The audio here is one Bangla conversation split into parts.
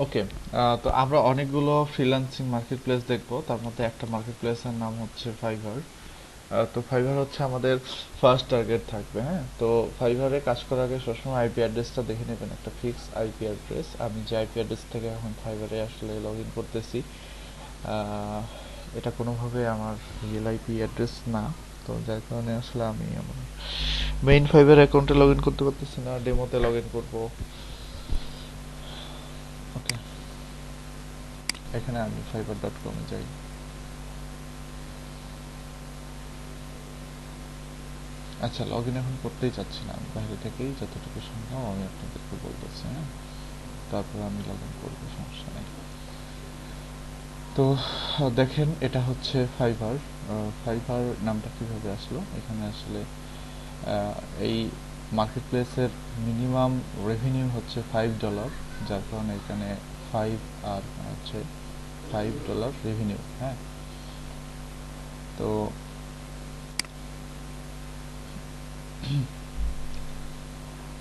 ওকে, তো আমরা অনেকগুলো ফ্রিল্যান্সিং মার্কেট প্লেস দেখবো। তার মধ্যে একটা মার্কেট প্লেসের নাম হচ্ছে ফাইবার। তো ফাইবার হচ্ছে আমাদের ফার্স্ট টার্গেট থাকবে। হ্যাঁ, তো ফাইবারে কাজ করার আগে সবসময় আইপি অ্যাড্রেসটা দেখে নেবেন, একটা ফিক্স আইপি অ্যাড্রেস। আমি যে আইপি অ্যাড্রেস থেকে এখন ফাইবারে আসলে লগ ইন করতেছি, আহ, এটা কোনোভাবে আমার রিয়েল আইপি অ্যাড্রেস না। তো যার কারণে আসলে আমি আমার মেইন ফাইবার অ্যাকাউন্টে লগ ইন করতে পারতেছি না, ডেমোতে লগ ইন করবো। ওকে, এখানে আমি fiverr.com-এ যাই। আচ্ছা, লগ ইন এখন করতেই চাচ্ছি না, আমি বাইরে থেকেই যতটুকু সম্ভব আমি আপনাদেরকে বলতেছি। হ্যাঁ, তারপর আমি লগ ইন করবো, সমস্যা নেই। তো দেখেন, এটা হচ্ছে ফাইবার। ফাইবার নামটা কিভাবে আসলো এখানে? আসলে আহ, এই মার্কেট প্লেসের মিনিমাম রেভিনিউ হচ্ছে $5, যার কারণে এখানে ফাইভ আর হচ্ছে $5 রেভিনিউ। হ্যাঁ, তো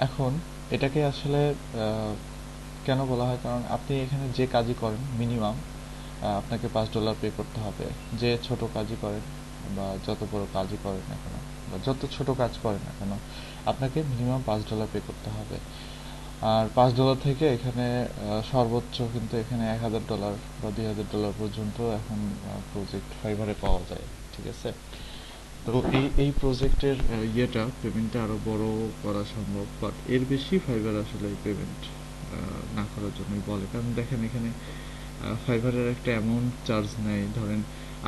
এখন এটাকে আসলে কেন বলা হয়, কারণ আপনি এখানে যে কাজই করেন মিনিমাম আপনাকে $5 পে করতে হবে। যে ছোট কাজই করেন বা যত বড় কাজই করেন না কেন, বা যত ছোট কাজ করেন না কেন, আপনাকে মিনিমাম $5 পে করতে হবে। আর $5 থেকে এখানে সর্বোচ্চ কিন্তু এখানে $1,000 বা $2,000 পর্যন্ত এখন প্রজেক্ট ফাইবারে পাওয়া যায়। ঠিক আছে, তো এই প্রজেক্টের ইয়েটা পেমেন্টটা আরো বড় করা সম্ভব, বাট এর বেশি ফাইবার আসলে পেমেন্ট না করার জন্যই বলে। কারণ দেখেন, এখানে ফাইবারের একটা অ্যামাউন্ট চার্জ নেয়। ধরেন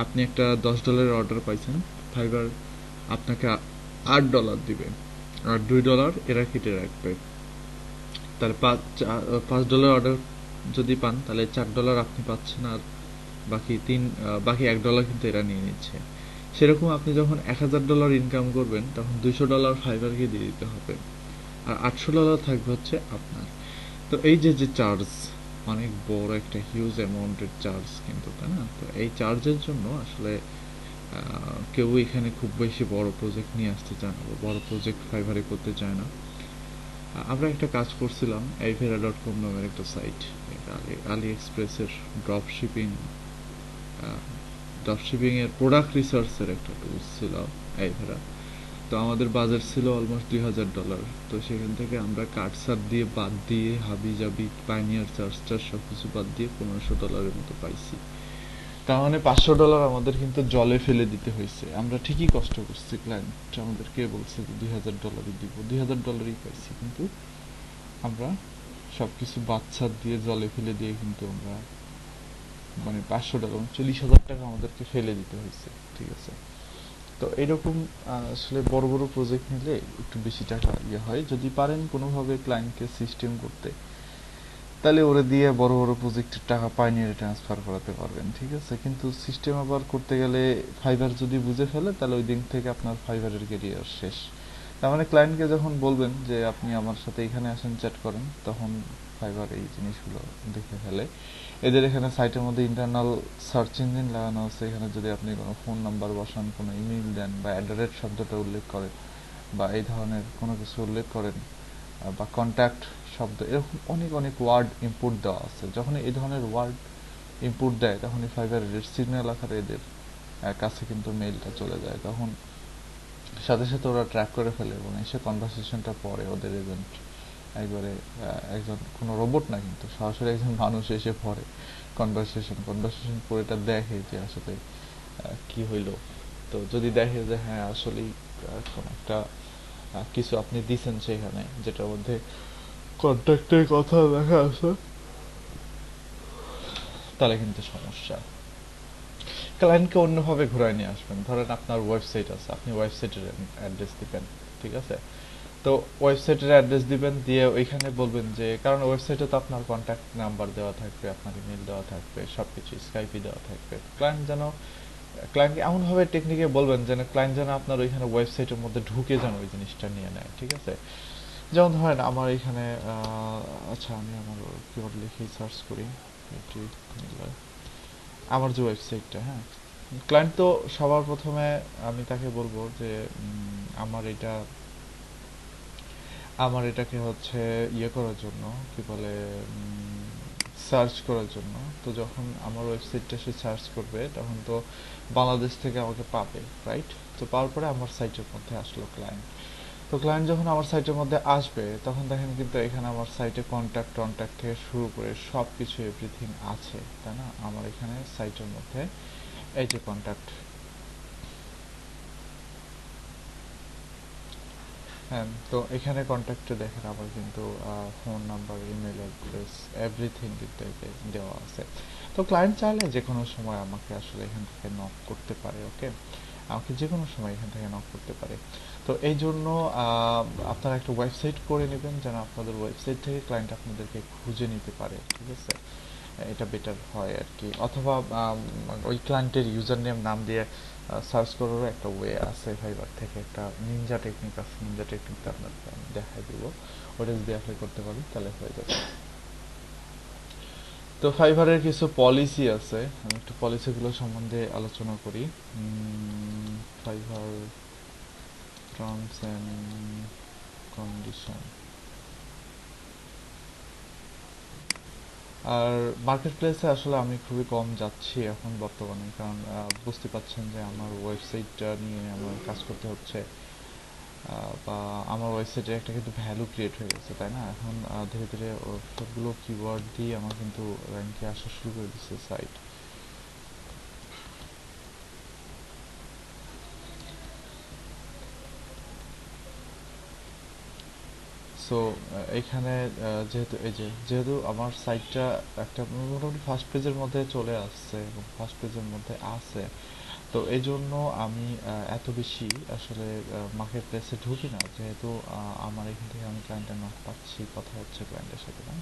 আপনি একটা $10 অর্ডার পাইছেন, ফাইবার আপনাকে $8 দিবে, আর $2 এরা কেটে রাখবে। তার $5 অর্ডার যদি পান, তাহলে $4 আপনি পাচ্ছেন, আর বাকি $1 কিন্তু এরা নিয়ে নিচ্ছে। সেরকম আপনি যখন $1,000 ইনকাম করবেন, তখন $200 ফাইবারকে দিয়ে দিতে হবে, আর $800 থাকবে হচ্ছে আপনার। তো এই যে যে চার্জ, অনেক বড় একটা হিউজ অ্যামাউন্টের চার্জ কিন্তু, তাই না? তো এই চার্জের জন্য আসলে কেউ এখানে খুব বেশি বড় প্রজেক্ট নিয়ে আসতে চায় না, বা বড় প্রজেক্ট ফাইবারে করতে চায় না। আমরা একটা কাজ করছিলাম, এভেরা.কম নামের একটা সাইট, আলি এক্সপ্রেসের ড্রপ শিপিং এর প্রোডাক্ট রিসার্চের একটা টুলস ছিল এভেরা। তো আমাদের বাজেট ছিল অলমোস্ট $2,000। তো সেখান থেকে আমরা কাটসার দিয়ে বাদ দিয়ে, হাবি জাবি পাইনিয়ার চার্জ সব কিছু বাদ দিয়ে $1,500 মতো পাইছি। তার মানে $500 আমাদের কিন্তু জলে ফেলে দিতে হয়েছে। আমরা ঠিকই কষ্ট করছি, ক্লায়েন্ট আমাদেরকে বলছে যে $2,000 দিব, $2,000 পাইছি, কিন্তু আমরা সবকিছু বাচ্চা দিয়ে জলে ফেলে দিয়ে কিন্তু আমরা মানে $500 $40,000 আমাদেরকে ফেলে দিতে হয়েছে। ঠিক আছে, তো এরকম আসলে বড় বড় প্রজেক্ট নিলে একটু বেশি টাকা ইয়ে হয়। যদি পারেন কোনোভাবে ক্লায়েন্টকে সিস্টেম করতে, তাহলে ওরে দিয়ে বড় বড় প্রজেক্টের টাকা পাইনিয়ারে ট্রান্সফার করাতে পারবেন। ঠিক আছে, কিন্তু সিস্টেম আবার করতে গেলে ফাইবার যদি বুঝে ফেলে, তাহলে ওই দিন থেকে আপনার ফাইবারের ক্যারিয়ার শেষ। তার মানে ক্লায়েন্টকে যখন বলবেন যে আপনি আমার সাথে এখানে আসেন, চ্যাট করেন, তখন ফাইবার এই জিনিসগুলো দেখে ফেলে। এদের এখানে সাইটের মধ্যে ইন্টারনাল সার্চ ইঞ্জিন লাগানো আছে। এখানে যদি আপনি কোনো ফোন নাম্বার বসান, কোনো ইমেইল দেন, বা অ্যাট শব্দটা উল্লেখ করেন, বা এই ধরনের কোনো কিছু উল্লেখ করেন, বা কন্ট্যাক্ট শব্দ, এরকম অনেক অনেক ওয়ার্ড ইনপুট দেওয়া আছে। যখন এই ধরনের ওয়ার্ড ইনপুট দেয়, তখনই ফাইবারের সিগন্যাল আকারে এদের কাছে কিন্তু মেইলটা চলে যায়। তখন সাথে সাথে ওরা ট্র্যাক করে ফেলে এবং এসে কনভারসেশনটা পড়ে। ওদের এজেন্ট একবারে একজন কোনো রোবট না, কিন্তু সরাসরি একজন মানুষ এসে পড়ে কনভারসেশন পড়ে, এটা দেখে যে আসলে কি হইলো। তো যদি দেখে যে হ্যাঁ আসলেই কোন একটা কিছু আপনি দিছেন সেখানে, যেটার মধ্যে কন্ট্যাক্টের কথা দেখা আছে, তাহলে কিন্তু সমস্যা। ক্লায়েন্টকে অন্যভাবে ঘুরায় নিয়ে আসবেন। ধরেন আপনার ওয়েবসাইট আছে, আপনি ওয়েবসাইটের অ্যাড্রেস দিবেন। ঠিক আছে, তো ওয়েবসাইটের অ্যাড্রেস দিবেন, দিয়ে ওইখানে বলবেন যে, কারণ ওয়েবসাইটে তো আপনার কন্ট্যাক্ট নাম্বার দেওয়া থাকবে, আপনার ইমেল দেওয়া থাকবে, সবকিছু স্কাইপি দেওয়া থাকবে। ক্লায়েন্টকে এমনভাবে টেকনিকে বলবেন যেন ক্লায়েন্ট যেন আপনার ওইখানে ওয়েবসাইটের মধ্যে ঢুকে যেন ওই জিনিসটা নিয়ে নেয়। ঠিক আছে, যেমন ধরেন আমার এখানে আচ্ছা, আমি আমার কিওয়ার্ড লিখেই সার্চ করি, এটি আমার যে ওয়েবসাইটটা। হ্যাঁ, ক্লায়েন্ট তো সবার প্রথমে আমি তাকে বলবো যে আমার এটা এটাকে হচ্ছে ইয়ে করার জন্য, কি বলে, সার্চ করার জন্য। তো যখন আমার ওয়েবসাইটটা সে সার্চ করবে তখন তো বাংলাদেশ থেকে আমাকে পাবে, রাইট? তো পাওয়ার পরে আমার সাইটের মধ্যে আসলো ক্লায়েন্ট। তো ক্লায়েন্ট যখন আমার সাইটের মধ্যে আসবে তখন দেখেন কিন্তু এখানে আমার সাইটে কন্ট্যাক্ট টন্ট্যাক্ট থেকে শুরু করে সব কিছু এভরিথিং আছে, তাই না? আমার এখানে সাইটের মধ্যে এই যে কন্ট্যাক্ট, হ্যাঁ, তো এখানে কন্ট্যাক্টে দেখেন আমার কিন্তু phone number, email address, everything কিন্তু দেওয়া আছে। তো ক্লায়েন্ট চাইলে যে কোনো সময় আমাকে আসলে এখান থেকে নক করতে পারে, ওকে? আমাকে যে কোনো সময় এখান থেকে নক করতে পারে। তো এই জন্য আপনারা একটা ওয়েবসাইট করে নেবেন যেন আপনাদের ওয়েবসাইট থেকে ক্লায়েন্ট আপনাদেরকে খুঁজে নিতে পারে, ঠিক আছে? এটা বেটার হয় আর কি। অথবা ওই ক্লায়েন্টের ইউজার নেম নাম দিয়ে সার্চ করারও একটা ওয়ে আছে। ফাইবার থেকে একটা নিনজা টেকনিক আছে, নিনজা টেকনিকটা আপনাকে আমি দেখাই দিব, ওটা যদি অ্যাপ্লাই করতে পারি তাহলে হয়ে যাবে। তো ফাইবারের কিছু পলিসি আছে, আমি একটু পলিসিগুলো সম্বন্ধে আলোচনা করি। Fiverr terms and condition. আর মার্কেট প্লেসে আসলে আমি খুবই কম যাচ্ছি এখন বর্তমানে, কারণ বুঝতে পারছেন যে আমার ওয়েবসাইটটা নিয়ে আমার কাজ করতে হচ্ছে, বা আমার ওয়েবসাইটে একটা কিন্তু ভ্যালু ক্রিয়েট হয়ে গেছে, তাই না? এখন ধীরে ধীরে সবগুলো কিওয়ার্ড দিয়ে আমার কিন্তু র্যাঙ্কে আসা শুরু করে দিচ্ছে সাইট। সো এখানে যেহেতু আমার সাইটটা একটা মোটামুটি ফার্স্ট পেজের মধ্যে চলে আসছে এবং ফার্স্ট পেজের মধ্যে আছে, তো এই জন্য আমি এত বেশি আসলে মার্কেট প্লেসে ঢুকি না, যেহেতু আমার এখান থেকে আমি ক্লায়েন্টের নক পাচ্ছি, কথা হচ্ছে ক্লায়েন্টের সাথে, না?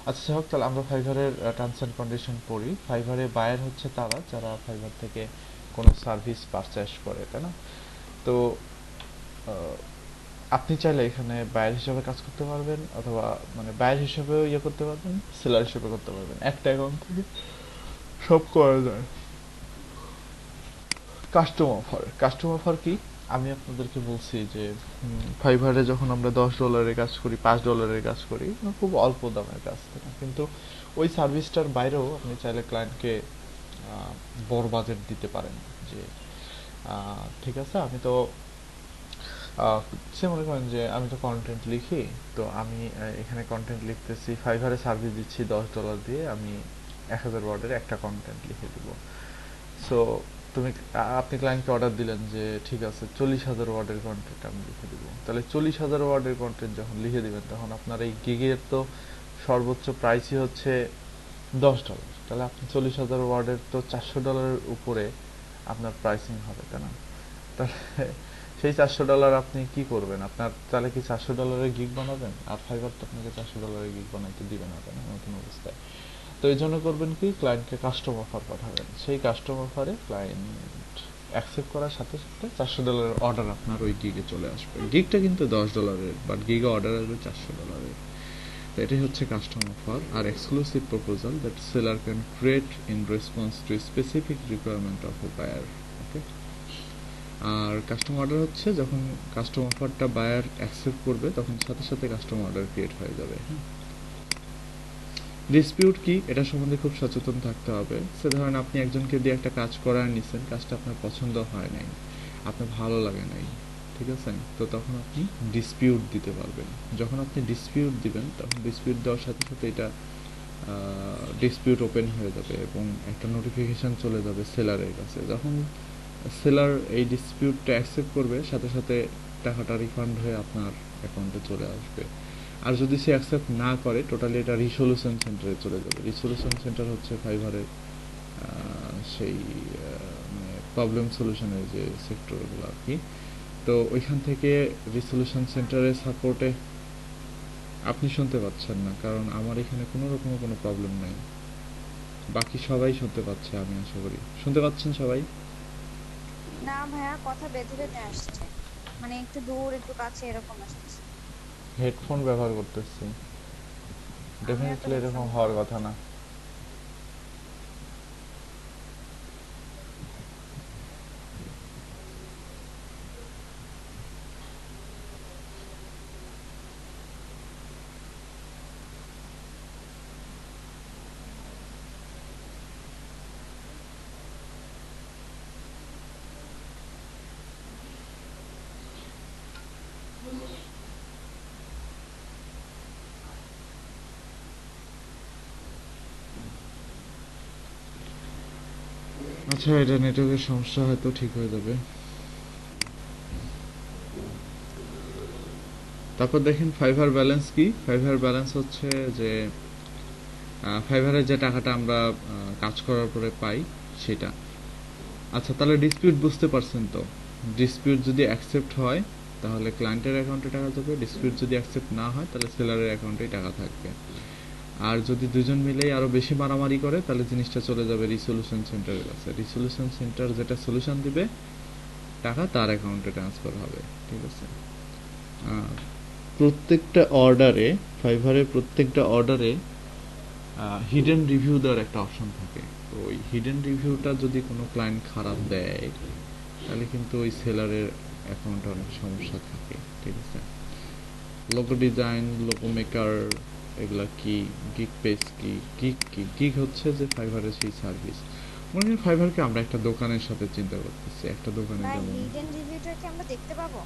আচ্ছা, যাই হোক, তাহলে আমরা ফাইবারের টার্মস অ্যান্ড কন্ডিশন পড়ি। ফাইবারে বায়ার হচ্ছে তারা যারা ফাইবার থেকে কোনো সার্ভিস পারচেস করে, তাই না? তো আহ, আপনি চাইলে এখানে বায়ার হিসেবে কাজ করতে পারবেন, অথবা মানে বায়ার হিসেবেও ইয়ে করতে পারবেন, সেলার হিসেবে করতে পারবেন, একটা অ্যাকাউন্ট থেকে সব করা যায়। কাস্টম অফার কি? আমি আপনাদেরকে বলছি যে ফাইবারে যখন আমরা $10 কাজ করি, $5 কাজ করি, খুব অল্প দামের কাজ, তাই না? কিন্তু ওই সার্ভিসটার বাইরেও আপনি চাইলে ক্লায়েন্টকে বড় বাজেট দিতে পারেন, যে ঠিক আছে, আমি তো সে মনে করেন যে আমি তো কন্টেন্ট লিখি, তো আমি এখানে কন্টেন্ট লিখতেছি, ফাইবারে সার্ভিস দিচ্ছি $10 দিয়ে, আমি 1000 ওয়ার্ডের একটা কন্টেন্ট লিখে দিব। সো আপনি ক্লায়েন্টকে অর্ডার দিলেন যে ঠিক আছে 40,000 ওয়ার্ডের কন্টেন্ট আমি লিখে দিব, তাহলে 40,000 ওয়ার্ডের কন্টেন্ট যখন লিখে দিবেন তখন আপনার এই গিগের তো সর্বোচ্চ প্রাইসই হচ্ছে $10, তাহলে আপনি 40,000 ওয়ার্ডের তো $400 উপরে আপনার প্রাইসিং হবে, তাই না? তাহলে সেই $400 আপনি কি করবেন? আপনার তাহলে কি $400 গিগ বানাবেন? আর ফাইবার তো আপনাকে $400 গিগ বানাইতে দিবে না, তাই না, নতুন অবস্থায়? তো এই জন্য করবেন কি, ক্লায়েন্টকে কাস্টম অফার পাঠাবেন, সেই কাস্টম অফারে ক্লায়েন্ট অ্যাকসেপ্ট করার সাথে সাথে $400 অর্ডার আপনার ওই গিগে চলে আসবে। গিগটা কিন্তু $10, বাট গিগে অর্ডার আসবে $400। তো এটাই হচ্ছে কাস্টম অফার আর exclusive proposal that seller can create in response to specific requirement of a buyer, okay? আর কাস্টম অর্ডার হচ্ছে যখন কাস্টম অফারটা বায়ার অ্যাকসেপ্ট করবে তখন সাথে সাথে কাস্টম অর্ডার ক্রিয়েট হয়ে যাবে, হ্যাঁ? ডিসপিউট কি, এটা সম্বন্ধে খুব সচেতন থাকতে হবে। সে ধরেন আপনি একজনকে দিয়ে একটা কাজ করার নিছেন, কাজটা আপনার পছন্দ হয় নাই, আপনার ভালো লাগে নাই, ঠিক আছে? তো তখন আপনি ডিসপিউট দিতে পারবেন। যখন আপনি ডিসপিউট দিবেন তখন ডিসপিউট দেওয়ার সাথে সাথে এটা ডিসপিউট ওপেন হয়ে যাবে এবং একটা নোটিফিকেশান চলে যাবে সেলারের কাছে। যখন সেলার এই ডিসপিউটটা অ্যাকসেপ্ট করবে সাথে সাথে টাকাটা রিফান্ড হয়ে আপনার অ্যাকাউন্টে চলে আসবে। আর যদি সে অ্যাকসেপ্ট না করে টোটালি এটা রিসলিউশন সেন্টারে চলে যাবে। রিসলিউশন সেন্টার হচ্ছে ফাইবারের সেই মানে প্রবলেম সলিউশনের যে সেক্টরগুলো আর কি। তো ওইখান থেকে রিসলিউশন সেন্টারের সাপোর্টে আপনি শুনতে পাচ্ছেন না, কারণ আমার এখানে কোনো রকম কোনো প্রবলেম নাই, বাকি সবাই শুনতে পাচ্ছে, আমি আশা করি শুনতে পাচ্ছেন সবাই। না ভাইয়া, কথা বেঁধে বেঁধে আসছে, মানে একটু দূর একটু কাছে এরকম আসছে। হেডফোন ব্যবহার করতেছি, আমিও তো ডেফিনেটলি এরকম হেডফোন হওয়ার ব্যবহার কথা না। আচ্ছা, এটা নেটওয়ার্কের সমস্যা, হয়তো ঠিক হয়ে যাবে। তারপর দেখেন ফাইবার ব্যালেন্স কি। ফাইবার ব্যালেন্স হচ্ছে যে ফাইবারে যে টাকাটা আমরা কাজ করার পরে পাই সেটা। আচ্ছা, তাহলে ডিসপিউট বুঝতে পারছেন তো। ডিসপিউট যদি অ্যাকসেপ্ট হয় তাহলে ক্লায়েন্টের অ্যাকাউন্টে টাকা যাবে, ডিসপিউট যদি অ্যাকসেপ্ট না হয় তাহলে সেলারের অ্যাকাউন্টেই টাকা থাকবে। আর যদি দুজন মিলেই আরো বেশি মারামারি করে তাহলে জিনিসটা চলে যাবে রিসলিউশন সেন্টারের কাছে। রিসলিউশন সেন্টার যেটা সলিউশন দিবে, টাকা তার অ্যাকাউন্টে ট্রান্সফার হবে। ঠিক আছে। আর প্রত্যেকটা অর্ডারে, ফাইবারের প্রত্যেকটা অর্ডারে হিডেন রিভিউ দেওয়ার একটা অপশন থাকে। তো ওই হিডেন রিভিউটা যদি কোনো ক্লায়েন্ট খারাপ দেয় তাহলে কিন্তু ওই সেলারের অ্যাকাউন্টে অনেক সমস্যা থাকে। ঠিক আছে। লোগো ডিজাইন, লোগো মেকার, এগুলা কি, গিগ পেজ কি, গিগ হচ্ছে যে ফাইবারের সেই সার্ভিস। মনে হয় ফাইবারকে আমরা একটা দোকানের সাথে চিন্তা করতেছি, একটা দোকানে ভাই যেমন হিডেন রিভিউটা কি আমরা দেখতে পাবো?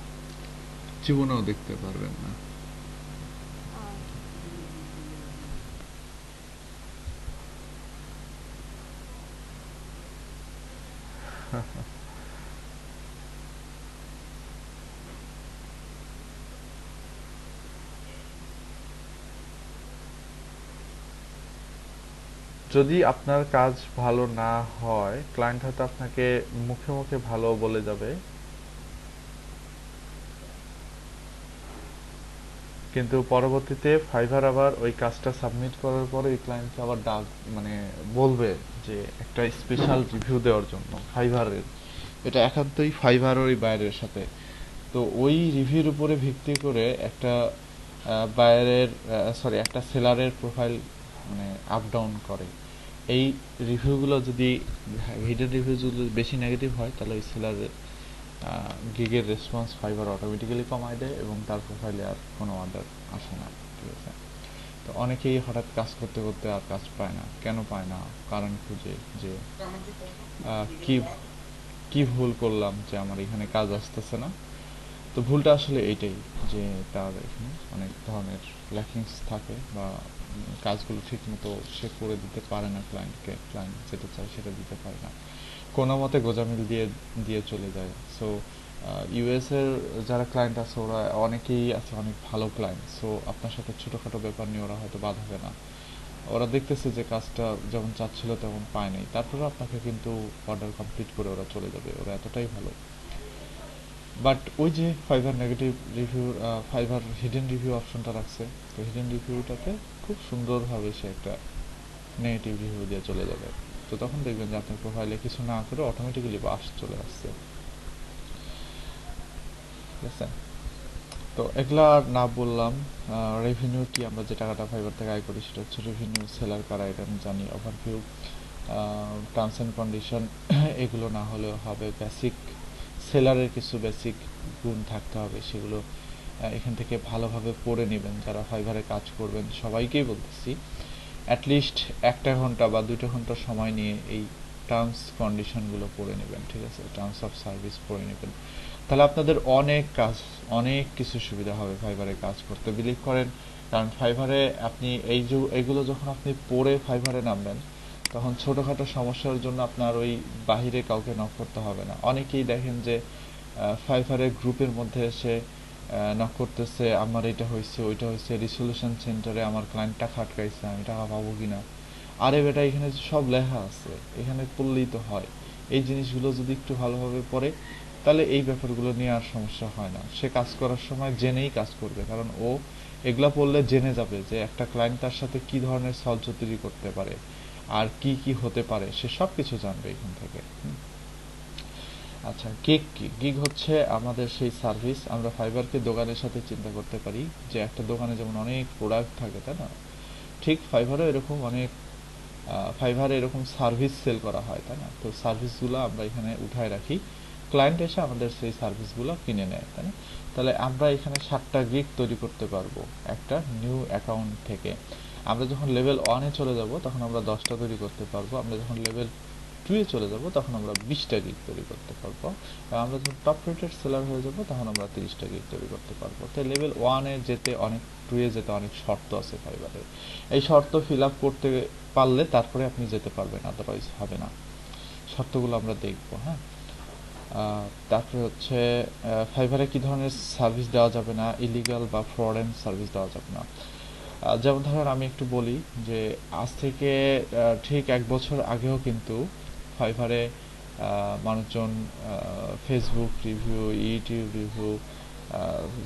জীবনেও দেখতে পারবেন না। আহ, যদি আপনার কাজ ভালো না হয়, ক্লায়েন্ট হয়তো আপনাকে মুখে মুখে ভালো বলে যাবে, কিন্তু পরবর্তীতে ফাইবার আবার ওই কাজটা সাবমিট করার পরে ওই ক্লায়েন্টকে আবার ডাক, মানে বলবে যে একটা স্পেশাল রিভিউ দেওয়ার জন্য ফাইবারের। এটা একান্তই ফাইবার ওই বায়ারের সাথে। তো ওই রিভিউর উপরে ভিত্তি করে একটা বায়ারের, সরি, একটা সেলারের প্রোফাইল মানে আপ ডাউন করে। এই রিভিউগুলো যদি, হিডেন রিভিউ যদি বেশি নেগেটিভ হয় তাহলে ওই সেলারের গিগের রেসপন্স ফাইবার অটোমেটিক্যালি কমায় দেয় এবং তার প্রোফাইলে আর কোনো অর্ডার আসে না। ঠিক আছে। তো অনেকেই হঠাৎ কাজ করতে করতে আর কাজ পায় না। কেন পায় না? কারণ খুঁজে যে কি কি ভুল করলাম যে আমার এখানে কাজ আসতেছে না। তো ভুলটা আসলে এইটাই, যে তার এখানে অনেক ধরনের ল্যাকিংস থাকে বা কাজগুলো ঠিক মতো সে করে দিতে পারে না ক্লায়েন্টকে, ক্লায়েন্ট যেটা চায় সেটা দিতে পারে না, কোনো মতে গোজামিল দিয়ে দিয়ে চলে যায়। সো ইউএস এর যারা ক্লায়েন্ট আছে ওরা অনেকেই আছে অনেক ভালো ক্লায়েন্ট। সো আপনার সাথে ছোটোখাটো ব্যাপার নিয়ে ওরা হয়তো বাঁধাবে না। ওরা দেখতেছে যে কাজটা যেমন চাচ্ছিল তেমন পায় নাই, তারপরে আপনাকে কিন্তু অর্ডার কমপ্লিট করে ওরা চলে যাবে, ওরা এতটাই ভালো। বাট ওই যে fibre negative review, fibre hidden review অপশনটা রাখছে, তো হিডেন রিভিউটাতে খুব সুন্দরভাবে সে একটা নেগেটিভ রিভিউ দিয়ে চলে যাবে। তো তখন দেখবেন যে আপনার প্রোফাইলে কিছু না করে অটোমেটিক্যালি বাস চলে আসছে। ঠিক আছে। তো এগুলা আর না বললাম। রেভিনিউ কি, আমরা যে টাকাটা ফাইবার থেকে আয় করি সেটা হচ্ছে রেভিনিউ। সেলার কারা এটা আমি জানি, ওভারভিউ, টার্মস অ্যান্ড কন্ডিশন, এগুলো না হলেও হবে। বেসিক সেলারের কিছু বেসিক গুণ থাকতে হবে, সেগুলো এখান থেকে ভালোভাবে পড়ে নেবেন। যারা ফাইবারে কাজ করবেন সবাইকেই বলতেছি, অ্যাটলিস্ট 1 ঘন্টা বা 2 ঘন্টা সময় নিয়ে এই টার্মস কন্ডিশনগুলো পড়ে নেবেন। ঠিক আছে, টার্মস অফ সার্ভিস পড়ে নেবেন। তাহলে আপনাদের অনেক কাজ, অনেক কিছু সুবিধা হবে ফাইবারে কাজ করতে, বিলিভ করেন। কারণ ফাইবারে আপনি এইগুলো যখন আপনি পড়ে ফাইবারে নামবেন, তখন ছোটোখাটো সমস্যার জন্য আপনার ওই বাহিরে কাউকে নক করতে হবে না। অনেকেই দেখেন যে ফাইবারের গ্রুপের মধ্যে এসে নক করতেছে, আমার এটা হয়েছে ওইটা হয়েছে, রিসলিউশন সেন্টারে আমার ক্লায়েন্ট টাকা আটকাইছে, আমি টাকা পাবো কিনা। আরে বেটা, এখানে সব লেখা আছে, এখানে পড়লেই তো হয়। এই জিনিসগুলো যদি একটু ভালোভাবে পড়ে তাহলে এই ব্যাপারগুলো নিয়ে আর সমস্যা হয় না। সে কাজ করার সময় জেনেই কাজ করবে, কারণ ও এগুলা পড়লে জেনে যাবে যে একটা ক্লায়েন্ট তার সাথে কি ধরনের সলভ তৈরি করতে পারে আর কি কি হতে পারে, সে সব কিছু জানবে এখান থেকে। আচ্ছা, গিগ কি? গিগ হচ্ছে আমাদের সেই সার্ভিস। আমরা ফাইবারকে দোকানের সাথে চিন্তা করতে পারি, যে একটা দোকানে যেমন অনেক প্রোডাক্ট থাকে, তাই না? ঠিক ফাইবারও এরকম অনেক, ফাইবারে এরকম সার্ভিস সেল করা হয়, তাই না? তো সার্ভিসগুলো আমরা এখানে উঠায় রাখি, ক্লায়েন্ট এসে আমাদের সেই সার্ভিসগুলো কিনে নেয়, তাই না? তাহলে আমরা এখানে 7টা গিগ তৈরি করতে পারবো একটা নিউ অ্যাকাউন্ট থেকে। আমরা যখন লেভেল 1-এ চলে যাব তখন আমরা 10টা তৈরি করতে পারবো। আমরা যখন লেভেল 2-এ চলে যাব তখন আমরা 20টা গিগ তৈরি করতে পারবো। আর আমরা যখন টপ রেটেড সেলার হয়ে যাব তখন আমরা 30টা গিগ তৈরি করতে পারবো। তো লেভেল 1-এ যেতে অনেক, 2-এ যেতে অনেক শর্ত আছে ফাইবারের। এই শর্ত ফিল আপ করতে পারলে তারপরে আপনি যেতে পারবেন, আদারওয়াইজ হবে না। শর্তগুলো আমরা দেখব। হ্যাঁ, তারপরে হচ্ছে ফাইবারে কি ধরনের সার্ভিস দেওয়া যাবে না, ইলিগাল বা ফ্রডেন্ট সার্ভিস দেওয়া যাবে না। যেমন ধরেন আমি একটু বলি যে আজ থেকে ঠিক 1 বছর আগেও কিন্তু ফাইবারে মানুষজন Facebook review, YouTube review,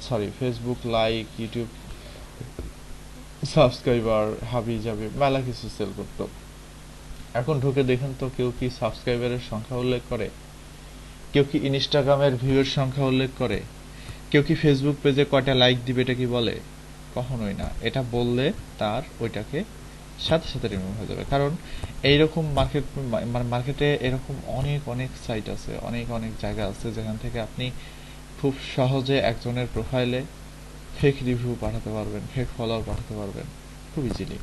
sorry Facebook like, YouTube subscriber, হাবি জাবি মেলা কিছু সেল করতো। এখন ঢুকে দেখেন তো কেউ কি সাবস্ক্রাইবারের সংখ্যা উল্লেখ করে? কেউ কি ইনস্টাগ্রামের ভিউয়ের সংখ্যা উল্লেখ করে? কেউ কি ফেসবুক পেজে কয়টা লাইক দিবে এটা কি বলে? কখনোই না। এটা বললে তার ওইটাকে সাথে সাথে রিমুভ হয়ে যাবে। কারণ এইরকম মানে মার্কেটে এরকম অনেক অনেক সাইট আছে, অনেক অনেক জায়গা আছে যেখান থেকে আপনি খুব সহজে একজনের প্রোফাইলে ফেক রিভিউ পাঠাতে পারবেন, ফেক ফলোয়ার পাঠাতে পারবেন খুব ইজিলি।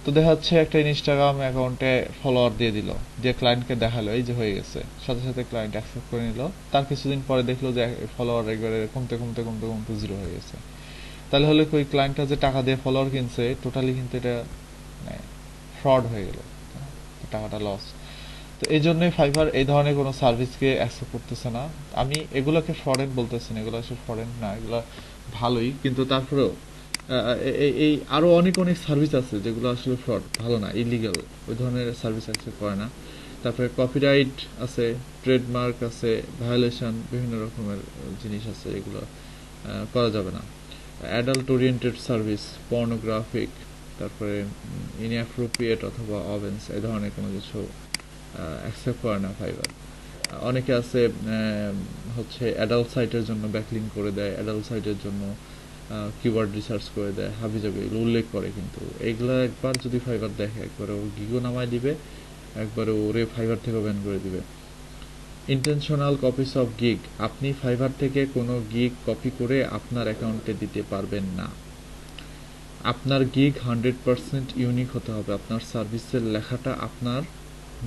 তো দেখা যাচ্ছে একটা ইনস্টাগ্রাম অ্যাকাউন্টে ফলোয়ার দিয়ে দিল, দিয়ে ক্লায়েন্টকে দেখালো এই যে হয়ে গেছে, সাথে সাথে ক্লায়েন্ট অ্যাকসেপ্ট করে নিল। তার কিছুদিন পরে দেখলো যে ফলোয়ার একবারে কমতে কমতে কমতে কমতে জিরো হয়ে গেছে। তাহলে হলে ওই ক্লায়েন্টটা যে টাকা দিয়ে ফলোয়ার কিনছে টোটালি কিন্তু এটা ফ্রড হয়ে গেল, টাকাটা লস। তো এই জন্যই ফাইবার এই ধরনের কোনো সার্ভিসকে অ্যাকসেপ্ট করতেছে না। আমি এগুলোকে ফ্রডেন্ট বলতেছি না, এগুলো আসলে ফ্রডেন্ট না, এগুলো ভালোই, কিন্তু তারপরেও এই আরো অনেক অনেক সার্ভিস আছে যেগুলো আসলে ফ্রড, ভালো না, ইলিগাল, ওই ধরনের সার্ভিস অ্যাকসেপ্ট করে না। তারপরে কপিরাইট আছে, ট্রেডমার্ক আছে, ভায়োলেশন, বিভিন্ন রকমের জিনিস আছে, এগুলো করা যাবে না। অ্যাডাল্ট ওরিয়েন্টেড সার্ভিস, পর্নোগ্রাফিক, তারপরে ইনঅ্যাপ্রোপ্রিয়েট অথবা অভেন্স, এই ধরনের কোনো কিছু অ্যাকসেপ্ট করে না ফাইবার। অনেকে আছে হচ্ছে অ্যাডাল্ট সাইটের জন্য ব্যাকলিং করে দেয়, অ্যাডাল্ট সাইটের জন্য কিওয়ার্ড রিসার্চ করে দেয়, হাবিজাবি এগুলো উল্লেখ করে, কিন্তু এইগুলো একবার যদি ফাইবার দেখে একবারে ও গিগও নামায় দিবে, একবারে ওরে ফাইবার থেকে ব্যান করে দিবে। ইন্টেনশনাল কপিস অফ গিগ, আপনি ফাইবার থেকে কোনো গিগ কপি করে আপনার অ্যাকাউন্টে দিতে পারবেন না। আপনার গিগ 100% ইউনিক হতে হবে, আপনার সার্ভিসের লেখাটা আপনার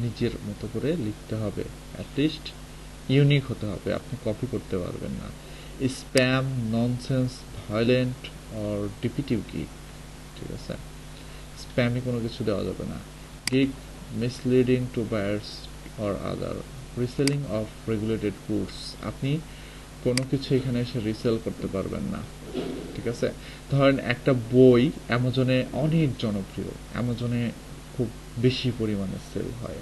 নিজের মতো করে লিখতে হবে, অ্যাটলিস্ট ইউনিক হতে হবে, আপনি কপি করতে পারবেন না। Spam, nonsense, violent or deceptive gig, ঠিক আছে, স্প্যামে কোনো কিছু দেওয়া যাবে না। Gig misleading to buyers or other, reselling of regulated goods, আপনি কোনো কিছু এখানে এসে রিসেল করতে পারবেন না, ঠিক আছে। ধরেন একটা বই অ্যামাজনে অনেক জনপ্রিয়, অ্যামাজনে খুব বেশি পরিমাণে সেল হয়,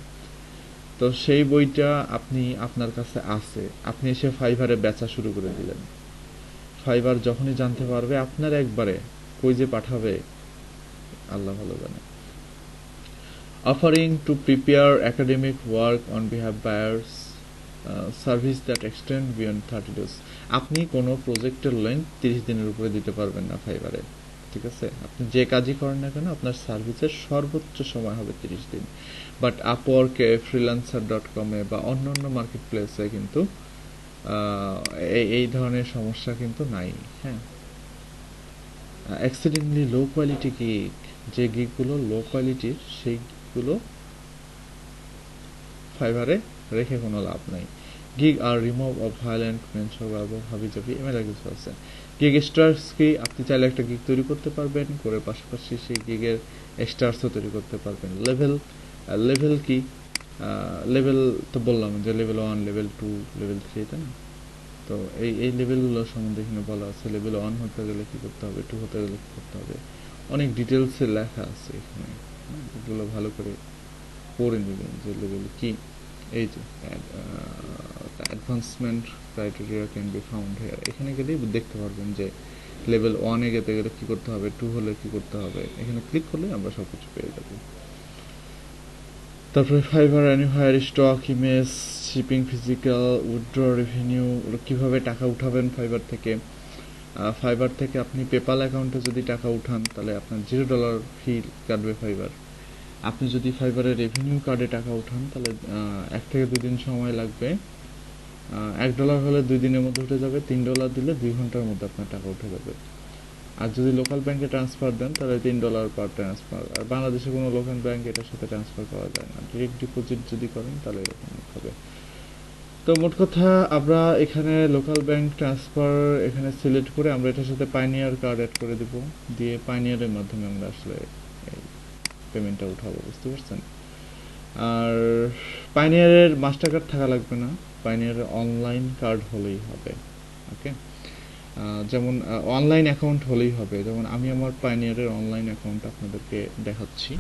তো সেই বইটা আপনি আপনার কাছে আছে, আপনি এসে ফাইবারে বেচা শুরু করে দিলেন। ফাইবার যখনই জানতে পারবে আপনার একবারে কই যে পাঠাবে আল্লাহ ভালো জানে। Offering to prepare academic work on behalf buyers, service that extend beyond 30 days, আপনি কোনো প্রজেক্টের লেন্থ 30 দিনের উপরে দিতে পারবেন না ফাইবারে, ঠিক আছে। আপনি যে কাজই করেন না কেন আপনার সার্ভিসের সর্বোচ্চ সময় হবে 30 দিন। বাট আপওয়ার্কে, ফ্রিল্যান্সার.কমে বা অন্য অন্য মার্কেট প্লেসে কিন্তু এই ধরনের সমস্যা কিন্তু নাই। হ্যাঁ, এক্সিডেন্টলি লো কোয়ালিটি গিগ, যে গিগগুলো লো কোয়ালিটির সেইগুলো ফাইবারে রেখে কোনো লাভ নাই। গিগ আর রিমুভ অফ ভায়োলেন্ট মেনশন ব্যবহার হাবিজাবি এমএলএ কিছু আছে। গিগ স্টার্স কি, আপনি চাইলে একটা গিগ তৈরি করতে পারবেন, করে পাশাপাশি সেই গিগের স্টার্সও তৈরি করতে পারবেন। লেভেল, লেভেল কি, লেভেল তো বললাম যে লেভেল 1, লেভেল 2, লেভেল 3, তাই না? তো এই লেভেলগুলো সম্বন্ধে এখানে বলা আছে। লেভেল 1 হতে গেলে কি করতে হবে, 2 হতে গেলে কি করতে হবে, অনেক ডিটেলসে লেখা আছে এখানে, এগুলো ভালো করে পড়ে নেবেন যে লেভেল কি। এই যে advancement criteria can be found hair, এখানে গেলেই দেখতে পারবেন যে লেভেল 1-এ যেতে গেলে কী করতে হবে, 2 হলে কী করতে হবে, এখানে ক্লিক করলে আমরা সব কিছু পেয়ে যাবো। তারপরে ফাইবার অ্যানিফায়ার, stock, image, shipping, physical, withdraw, revenue, কীভাবে টাকা উঠাবেন ফাইবার থেকে। ফাইবার থেকে আপনি পেপাল অ্যাকাউন্টে যদি টাকা উঠান তাহলে আপনার $0 ফি কাটবে ফাইবার। আপনি যদি ফাইবারের রেভিনিউ কার্ডে টাকা উঠান তাহলে 1 থেকে 2 দিন সময় লাগবে। $1 হলে 2 দিনের মধ্যে উঠে যাবে, $3 দিলে 2 ঘন্টার মধ্যে আপনার টাকা উঠে যাবে। আর যদি লোকাল ব্যাংকে ট্রান্সফার দেন তাহলে $3 পার ট্রান্সফার। আর বাংলাদেশে কোনো লোকাল ব্যাংক এটার সাথে ট্রান্সফার করা যায় না, ডিরেক্ট ডিপোজিট যদি করেন তাহলে এরকম হবে। তো মোট কথা আমরা এখানে লোকাল ব্যাংক ট্রান্সফার এখানে সিলেক্ট করে আমরা এটার সাথে পাইনিয়ার কার্ড অ্যাড করে দিব, দিয়ে পাইনিয়ারের মাধ্যমে আমরা আসলে এই পেমেন্টটা উঠাবো, বুঝতে পারছেন। আর পাইনিয়ারের মাস্টার কার্ড থাকা লাগবে না, পাইনিয়ারের অনলাইন কার্ড হলেই হবে। ওকে, যেমন অনলাইন অ্যাকাউন্ট হলেই হবে। যেমন আমি আমার পাইনিয়ারের অনলাইন অ্যাকাউন্ট আপনাদেরকে দেখাচ্ছি।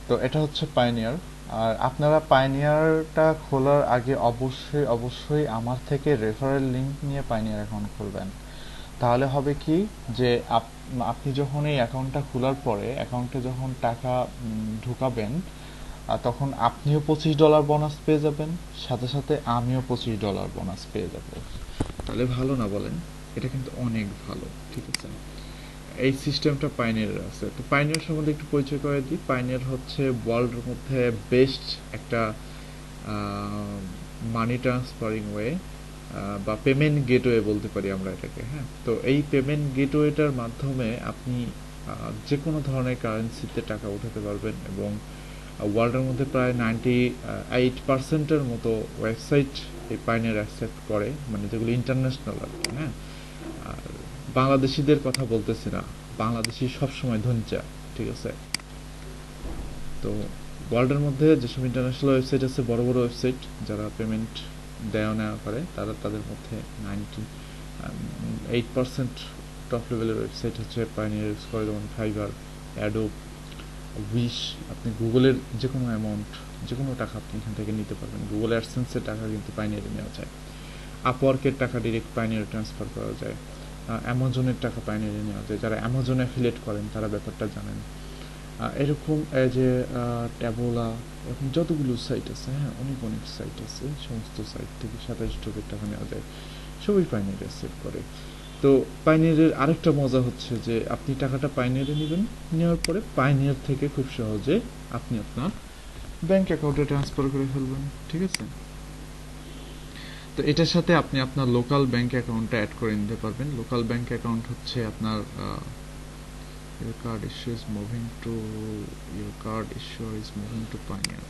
তো এটা হচ্ছে পাইনিয়ার। আর আপনারা পাইনিয়ারটা খোলার আগে অবশ্যই অবশ্যই আমার থেকে রেফারেল লিংক নিয়ে পাইনিয়ার অ্যাকাউন্ট খুলবেন। তাহলে হবে কি যে আপনি যখন এই অ্যাকাউন্টটা খোলার পরে অ্যাকাউন্টে যখন টাকা ঢুকাবেন, তখন আপনিও $25 বোনাস পেয়ে যাবেন, সাথে সাথে আমিও $25 বোনাস পেয়ে যাব। তাহলে ভালো না বলেন? এটা কিন্তু অনেক ভালো, ঠিক আছে? এই সিস্টেমটা পাইনিয়ারের আছে। তো পাইনিয়ার সম্বন্ধে একটু পরিচয় করে দিই। পাইনিয়ার হচ্ছে ওয়ার্ল্ডের মধ্যে বেস্ট একটা মানি ট্রান্সফারিং ওয়ে বা পেমেন্ট গেটওয়ে বলতে পারি আমরা এটাকে। হ্যাঁ, তো এই পেমেন্ট গেটওয়েটার মাধ্যমে আপনি যে কোনো ধরনের কারেন্সিতে টাকা উঠাতে পারবেন, এবং ওয়ার্ল্ডের মধ্যে প্রায় 98%-এর মতো ওয়েবসাইট এই পাইনিয়ার অ্যাকসেপ্ট করে, মানে যেগুলো ইন্টারন্যাশনাল আর কি। হ্যাঁ, আর বাংলাদেশিদের কথা বলতেছি না, বাংলাদেশি সবসময় ধনচা, ঠিক আছে? তো ওয়ার্ল্ডের মধ্যে যেসব ইন্টারন্যাশনাল ওয়েবসাইট আছে, বড় বড় ওয়েবসাইট যারা পেমেন্ট দেওয়া নেওয়া করে, তাদের মধ্যে 98% টপ লেভেলের ওয়েবসাইট হচ্ছে পাইনিয়ার ইউজ করে। যেমন ফাইবার, অ্যাডোব, উইশ। আপনি গুগলের যে কোনো অ্যামাউন্ট, যে কোনো টাকা আপনি এখান থেকে নিতে পারবেন। গুগল অ্যাডসেন্সের টাকা কিন্তু পাইনিয়ারে নেওয়া যায়। আপওয়ার্কের টাকা ডিরেক্ট পাইনিয়ারে ট্রান্সফার করা যায়। অ্যামাজনের টাকা পাইনিয়ারে নেওয়া যায়। যারা অ্যামাজনে অ্যাফিলিয়েট করেন তারা ব্যাপারটা জানেন। এরকম এই যে ট্যাবোলা, এরকম যতগুলো সাইট আছে, হ্যাঁ, অনেক অনেক সাইট আছে, সমস্ত সাইট থেকে $27 টাকা নেওয়া যায়, সবই পাইনিয়ারে সেভ করে। তো পাইনিয়ারের আরেকটা মজা হচ্ছে যে আপনি টাকাটা পাইনিয়ারে নেবেন, নেওয়ার পরে পাইনিয়ার থেকে খুব সহজে আপনি আপনার ব্যাংক অ্যাকাউন্টে ট্রান্সফার করে ফেলবেন, ঠিক আছে? তো এটার সাথে আপনি আপনার লোকাল ব্যাংক অ্যাকাউন্টটা অ্যাড করে নিতে পারবেন। লোকাল ব্যাংক অ্যাকাউন্ট হচ্ছে আপনার your card issue is moving to your card issuer is moving to Pioneer.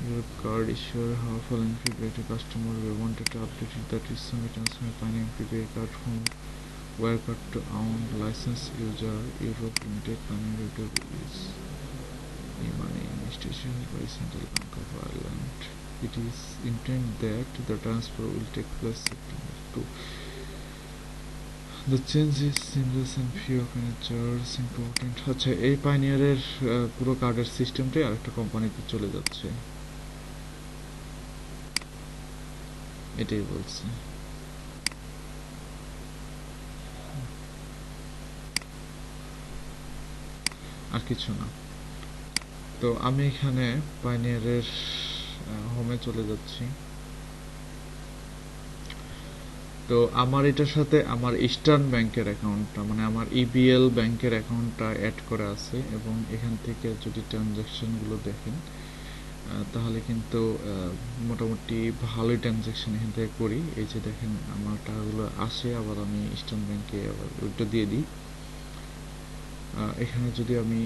Your card issuer have fallen prepaid customer. We wanted to update it that is submit transfer Pioneer prepaid card from Wirecard to own licensed user Europe Limited. Pioneer Europe is e-money institution by Central Bank of Ireland. It is intended that the transfer will take place September 2. The change is seamless and few of any charges important. আচ্ছা, এই পাইনিয়ারের পুরো কার্ডের সিস্টেমটাই আরেকটা কোম্পানিতে চলে যাচ্ছে, এটাই বলছে। আর কিছু না। তো আমি এখানে পাইনিয়ারের হোমে চলে যাচ্ছি। তো আমার এটার সাথে আমার ইস্টার্ন ব্যাংকের অ্যাকাউন্টটা, মানে আমার ইবিএল ব্যাংকের অ্যাকাউন্টটা অ্যাড করা আছে, এবং এখান থেকে যদি ট্রানজ্যাকশনগুলো দেখেন তাহলে কিন্তু মোটামুটি ভালোই ট্রানজ্যাকশন এখান থেকে করি। এই যে দেখেন আমার টাকাগুলো আসে, আবার আমি ইস্টার্ন ব্যাংকে আবার ওইটা দিয়ে দিই। এখানে যদি আমি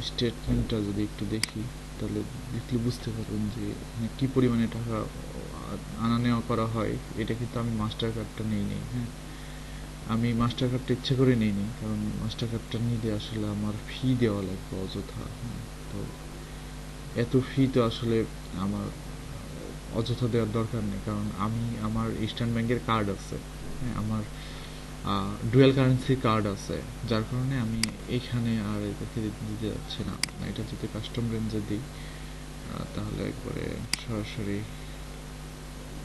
স্টেটমেন্টটা যদি একটু দেখি, তাহলে দেখলে বুঝতে পারবেন যে এখানে কী পরিমাণে টাকা আনা নেওয়া করা হয়। এটা কিন্তু আমি মাস্টার কার্ডটা নিই নি। হ্যাঁ, আমি মাস্টার কার্ডটা ইচ্ছে করে নিই নি, কারণ মাস্টার কার্ডটা নিলে আসলে আমার ফি দেওয়া লাগবে অযথা। হ্যাঁ, তো এত ফি তো আসলে আমার অযথা দেওয়ার দরকার নেই, কারণ আমি আমার ইস্টার্ন ব্যাংকের কার্ড আছে। হ্যাঁ, আমার ডুয়েল কারেন্সি কার্ড আছে, যার কারণে আমি এইখানে আর এটাকে দিতে যাচ্ছি না। এটা যদি কাস্টম রেঞ্জে দিই তাহলে একবারে সরাসরি,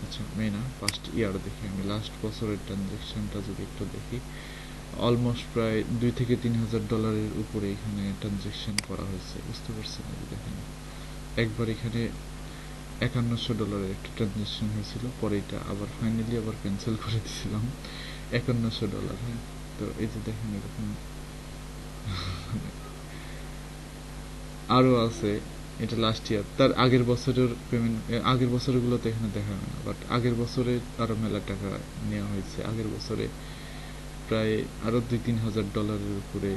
আচ্ছা আমি না ফার্স্ট ইয়ার দেখি, আমি লাস্ট বছরের ট্রানজ্যাকশনটা যদি একটু দেখি, অলমোস্ট প্রায় $2,000-3,000 উপরে এখানে ট্রানজ্যাকশন করা হয়েছে, বুঝতে পারছেন? দেখেন একবার এখানে $5,100 একটা ট্রানজ্যাকশন হয়েছিল, পরে এটা আবার ফাইনালি আবার ক্যান্সেল করে দিয়েছিলাম $5,100। হ্যাঁ, তো এই যে দেখেন এরকম আরও আছে। এটা লাস্ট ইয়ার, তার আগের বছরের পেমেন্ট, আগের বছরগুলোতে এখানে দেখা হয় না, বাট আগের বছরে আরও মেলা টাকা নেওয়া হয়েছে। আগের বছরে প্রায় আরও $2,000-3,000 উপরে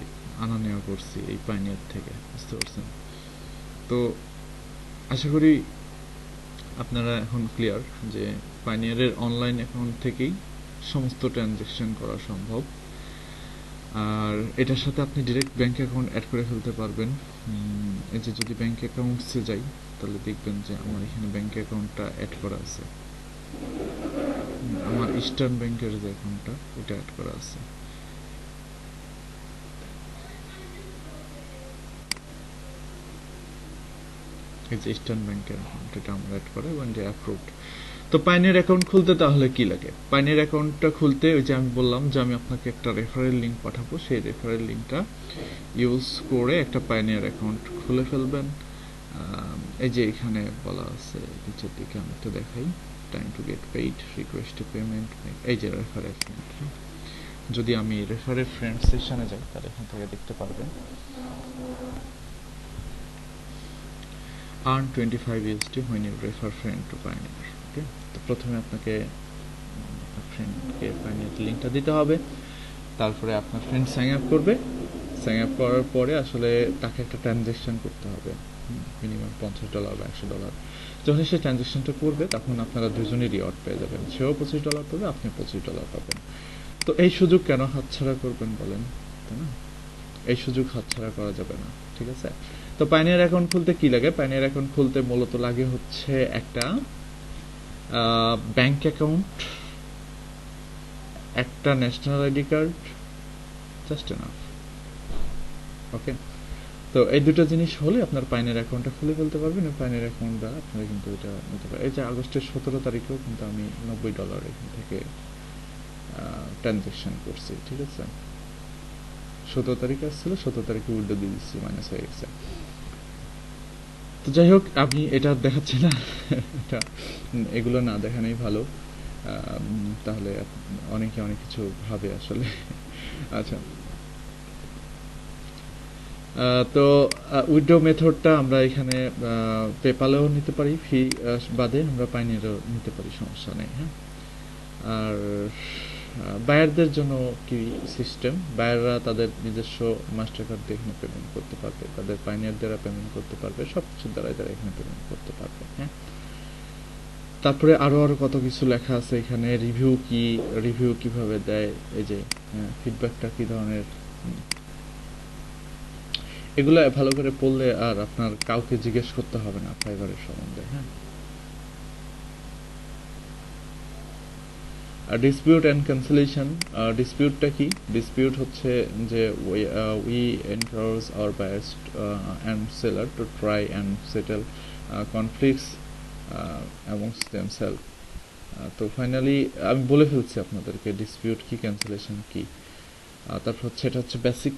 আনা নেওয়া করছি এই পাইনিয়ার থেকে, বুঝতে পারছেন? তো আশা করি আপনারা এখন ক্লিয়ার যে পাইনিয়ারের অনলাইন অ্যাকাউন্ট থেকেই সমস্ত ট্রানজ্যাকশন করা সম্ভব। আর এটার সাথে আপনি ডিরেক্ট ব্যাংক অ্যাকাউন্ট অ্যাড করে ফেলতে পারবেন। এই যে যদি ব্যাংক অ্যাকাউন্টসে যাই তাহলে দেখবেন যে আমার এখানে ব্যাংক অ্যাকাউন্টটা অ্যাড করা আছে। আমার ইস্টার্ন ব্যাংকের যে অ্যাকাউন্টটা ওটা অ্যাড করা আছে। এই যে ইস্টার্ন ব্যাংকের অ্যাকাউন্ট এটা আমরা অ্যাড করা এবং যে অ্যাপ্রুভড। তো পাইনিয়ার অ্যাকাউন্ট খুলতে তাহলে কি লাগে? পাইনিয়ার অ্যাকাউন্টটা খুলতে ওই যে আমি বললাম যে আমি আপনাকে একটা রেফারেল লিঙ্ক পাঠাবো, সেই রেফারেল লিঙ্কটা ইউজ করে একটা পাইনিয়ার অ্যাকাউন্ট খুলে ফেলবেন। এই যে এখানে বলা আছে নিচের দিকে আমি একটু দেখাই, time to get paid, request to payment, এই যে রেফারেল লিঙ্ক। যদি আমি রেফারেল ফ্রেন্ড সেকশনে যাই তাহলে এখান থেকে দেখতে পারবেন earn 25 USD when you refer friend to Pioneer. ওকে, তো প্রথমে আপনাকে ফ্রেন্ডকে পাইনিয়ার লিঙ্কটা দিতে হবে, তারপরে আপনার ফ্রেন্ড সাইন আপ করবে। সাইন আপ করার পরে আসলে তাকে একটা ট্রানজ্যাকশন করতে হবে, মিনিমাম $50 বা $100। যখন সে ট্রানজ্যাকশনটা করবে তখন আপনারা দুজনেই রিওয়ার্ড পেয়ে যাবেন, সেও $25 পাবে, আপনি $25 পাবেন। তো এই সুযোগ কেন হাতছাড়া করবেন বলেন, তাই না? এই সুযোগ হাতছাড়া করা যাবে না, ঠিক আছে? তো পাইনিয়ার অ্যাকাউন্ট খুলতে কি লাগে? পাইনিয়ার অ্যাকাউন্ট খুলতে মূলত লাগে হচ্ছে একটা ব্যাংক অ্যাকাউন্ট, একটা national ID card, just enough. Okay, তো এই দুটো জিনিস হলে আপনার পাইনিয়ার অ্যাকাউন্টটা খুলে ফেলতে পারবেন। পাইনিয়ার অ্যাকাউন্ট দ্বারা আপনারা কিন্তু এটা নিতে পারেন। এই যে আগস্টের 17 তারিখেও কিন্তু আমি $90 এখান থেকে ট্রানজ্যাকশন করছি, ঠিক আছে? 17 তারিখ আসছিল, 17 তারিখে উইথড্র দিয়ে দিচ্ছি, মাইনাস হয়ে গেছে। তো যাই হোক, আমি এটা দেখাচ্ছি না, এটা এগুলো না দেখানোই ভালো, তাহলে অনেকে অনেক কিছু ভাবে আসলে। আচ্ছা, তো উইথড্র মেথডটা আমরা এখানে পেপালেও নিতে পারি, ফি বাদে আমরা পাইনিয়ারও নিতে পারি, সমস্যা নেই। হ্যাঁ, আর বায়ারদের জন্য কি সিস্টেম, বায়াররা তাদের নিজস্ব মাস্টার কার্ড দিয়ে এখানে পেমেন্ট করতে পারবে, তাদের পাইনিয়ার দ্বারা পেমেন্ট করতে পারবে, সব কিছুর দ্বারাই তারা এখানে পেমেন্ট করতে পারবে। হ্যাঁ, তারপরে আরো কত কিছু লেখা আছে এখানে, রিভিউ কি, রিভিউ কিভাবে দেয়, এই যে ফিডব্যাকটা কি ধরনের, এগুলো ভালো করে পড়লে আর আপনার কাউকে জিজ্ঞেস করতে হবে না ফাইবারের সম্বন্ধে। হ্যাঁ, ডিসপিউট অ্যান্ড ক্যান্সেলেশন। ডিসপিউটটা কি? ডিসপিউট হচ্ছে যে we encourage our buyers and seller to try and settle conflicts amongst themselves. তো ফাইনালি আমি বলে ফেলছি আপনাদেরকে ডিসপিউট কি, ক্যান্সেলেশন কি। তারপর হচ্ছে এটা হচ্ছে বেসিক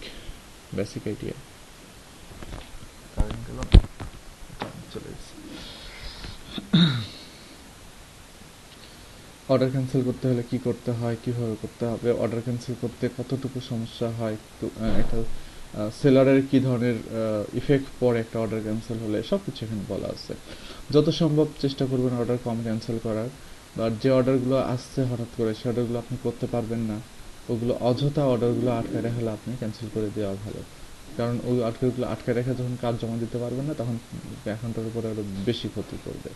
বেসিক আইডিয়া। কারেন্ট গেল, চলে গেছে। অর্ডার ক্যান্সেল করতে হলে কি করতে হয়, কিভাবে করতে হবে, অর্ডার ক্যান্সেল করতে কতটুকু সমস্যা হয়, একটা সেলারের কি ধরনের ইফেক্ট পড়ে একটা অর্ডার ক্যান্সেল হলে, সব কিছু এখানে বলা আছে। যত সম্ভব চেষ্টা করবেন অর্ডার কম ক্যান্সেল করার, বা যে অর্ডারগুলো আসছে হঠাৎ করে সে অর্ডারগুলো আপনি করতে পারবেন না, ওগুলো অযথা অর্ডারগুলো আটকে রাখলে আপনি ক্যান্সেল করে দেওয়া ভালো। কারণ ওই অর্ডারগুলো আটকে রেখে যখন কাজ জমা দিতে পারবেন না তখন অ্যাকাউন্টের উপরে আরো বেশি ক্ষতি করবে।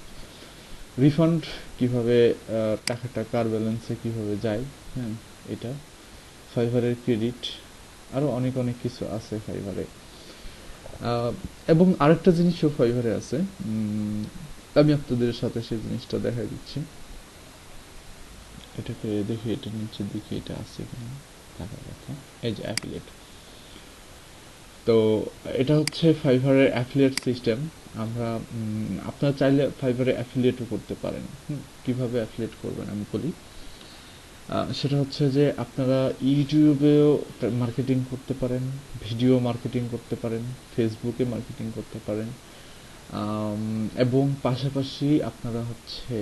রিফান্ড কিভাবে, টাকাটা কার ব্যালেন্সে কিভাবে যায়, হ্যাঁ এটা। ফাইবারের ক্রেডিট, আরও অনেক অনেক কিছু আছে ফাইবারে। এবং আরেকটা জিনিসও ফাইবারে আছে, আমি আপনাদের সাথে সেই জিনিসটা দেখাই দিচ্ছি। এটাকে দেখি, এটা নিচের দিকে এটা আছে কিনা, দেখা দেখা, এই যে অ্যাফিলিয়েট। তো এটা হচ্ছে ফাইবারের অ্যাফিলিয়েট সিস্টেম। আমরা আপনারা চাইলে ফাইবারে অ্যাফিলিয়েটও করতে পারেন। কিভাবে অ্যাফিলিয়েট করবেন আমি বলি। সেটা হচ্ছে যে আপনারা ইউটিউবেও মার্কেটিং করতে পারেন, ভিডিও মার্কেটিং করতে পারেন, ফেসবুকে মার্কেটিং করতে পারেন, এবং পাশাপাশি আপনারা হচ্ছে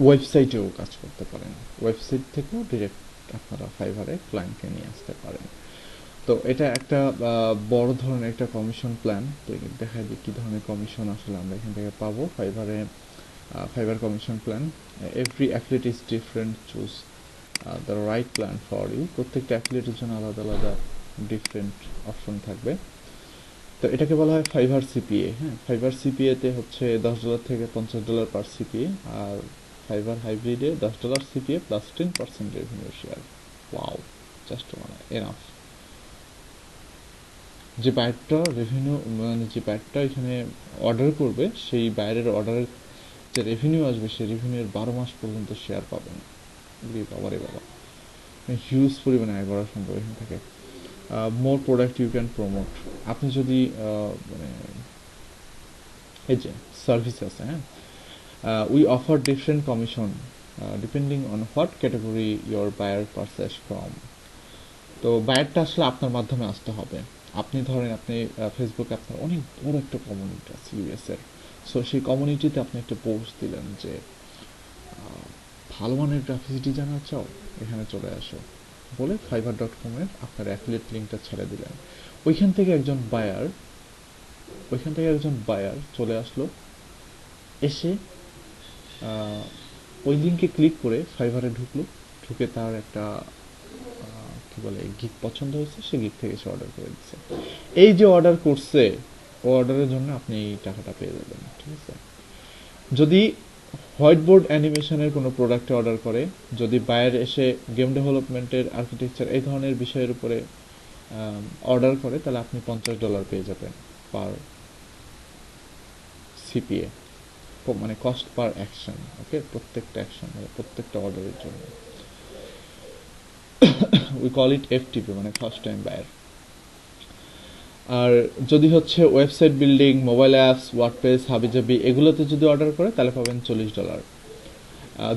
ওয়েবসাইটেও কাজ করতে পারেন। ওয়েবসাইট থেকেও ডিরেক্ট আপনারা ফাইবারে ক্লায়েন্টকে নিয়ে আসতে পারেন। তো এটা একটা বড় ধরনের একটা কমিশন প্ল্যান। তো দেখা যায় কি ধরনের কমিশন আসলে আমরা এখান থেকে পাবো ফাইবারে। Fiverr commission plan, every affiliate is different, choose the right plan for you. প্রত্যেকটা অ্যাফিলিয়েটের জন্য আলাদা আলাদা ডিফারেন্ট অপশন থাকবে। তো এটাকে বলা হয় ফাইবার সিপিএ। হ্যাঁ, ফাইবার সিপিএ তে হচ্ছে $10 থেকে $50 পার সিপিএ, আর fibre হাইব্রিডে $10 CPA plus 10% revenue share. Wow, just মানে এনাফ। যে বায়ারটা রেভিনিউ মানে যে বায়ারটা এখানে অর্ডার করবে, সেই বায়ারের অর্ডারের যে রেভিনিউ আসবে, সেই রেভিনিউর 12 মাস পর্যন্ত শেয়ার পাবেন। বাবা রে বাবা, হিউজ পরিমাণে আয় করা সম্ভব এখান থেকে। More product you can promote. আপনি যদি মানে এই যে সার্ভিস আছে, হ্যাঁ, we offer different commission depending on what category your buyer purchase from. তো বায়ারটা আসলে আপনার মাধ্যমে আসতে হবে। আপনি ধরেন আপনি ফেসবুকে আপনার অনেক বড় একটা কমিউনিটি আছে ইউএস এর। সো সেই কমিউনিটিতে আপনি একটা পোস্ট দিলেন যে ভালো মানের গ্রাফিক্স ডিজাইনার চাও, এখানে চলে আসো বলে fiverr.com-এর আপনার অ্যাফিলিয়েট লিঙ্কটা ছেড়ে দিলেন। ওইখান থেকে একজন বায়ার চলে আসলো, এসে ওই লিঙ্কে ক্লিক করে ফাইবারে ঢুকলো, ঢুকে তার একটা কি বলে গিগ পছন্দ হয়েছে, সে গিগ থেকে সে অর্ডার করে দিচ্ছে। এই যে অর্ডার করছে, ও অর্ডারের জন্য আপনি এই টাকাটা পেয়ে যাবেন, ঠিক আছে। যদি হোয়াইট বোর্ড অ্যানিমেশনের কোনো প্রোডাক্টে অর্ডার করে, যদি বায়ার এসে গেম ডেভেলপমেন্টের আর্কিটেকচার এই ধরনের বিষয়ের উপরে অর্ডার করে, তাহলে আপনি $50 পেয়ে যাবেন পার সিপিএ, মানে কস্ট পার অ্যাকশন। ওকে, প্রত্যেকটা অ্যাকশন মানে প্রত্যেকটা অর্ডারের জন্য। উই কল ইট এফটিপি, মানে ফার্স্ট টাইম বায়ার। আর যদি হচ্ছে website building, mobile apps, WordPress, হাবিজাবি এগুলোতে যদি অর্ডার করে, তাহলে পাবেন $40।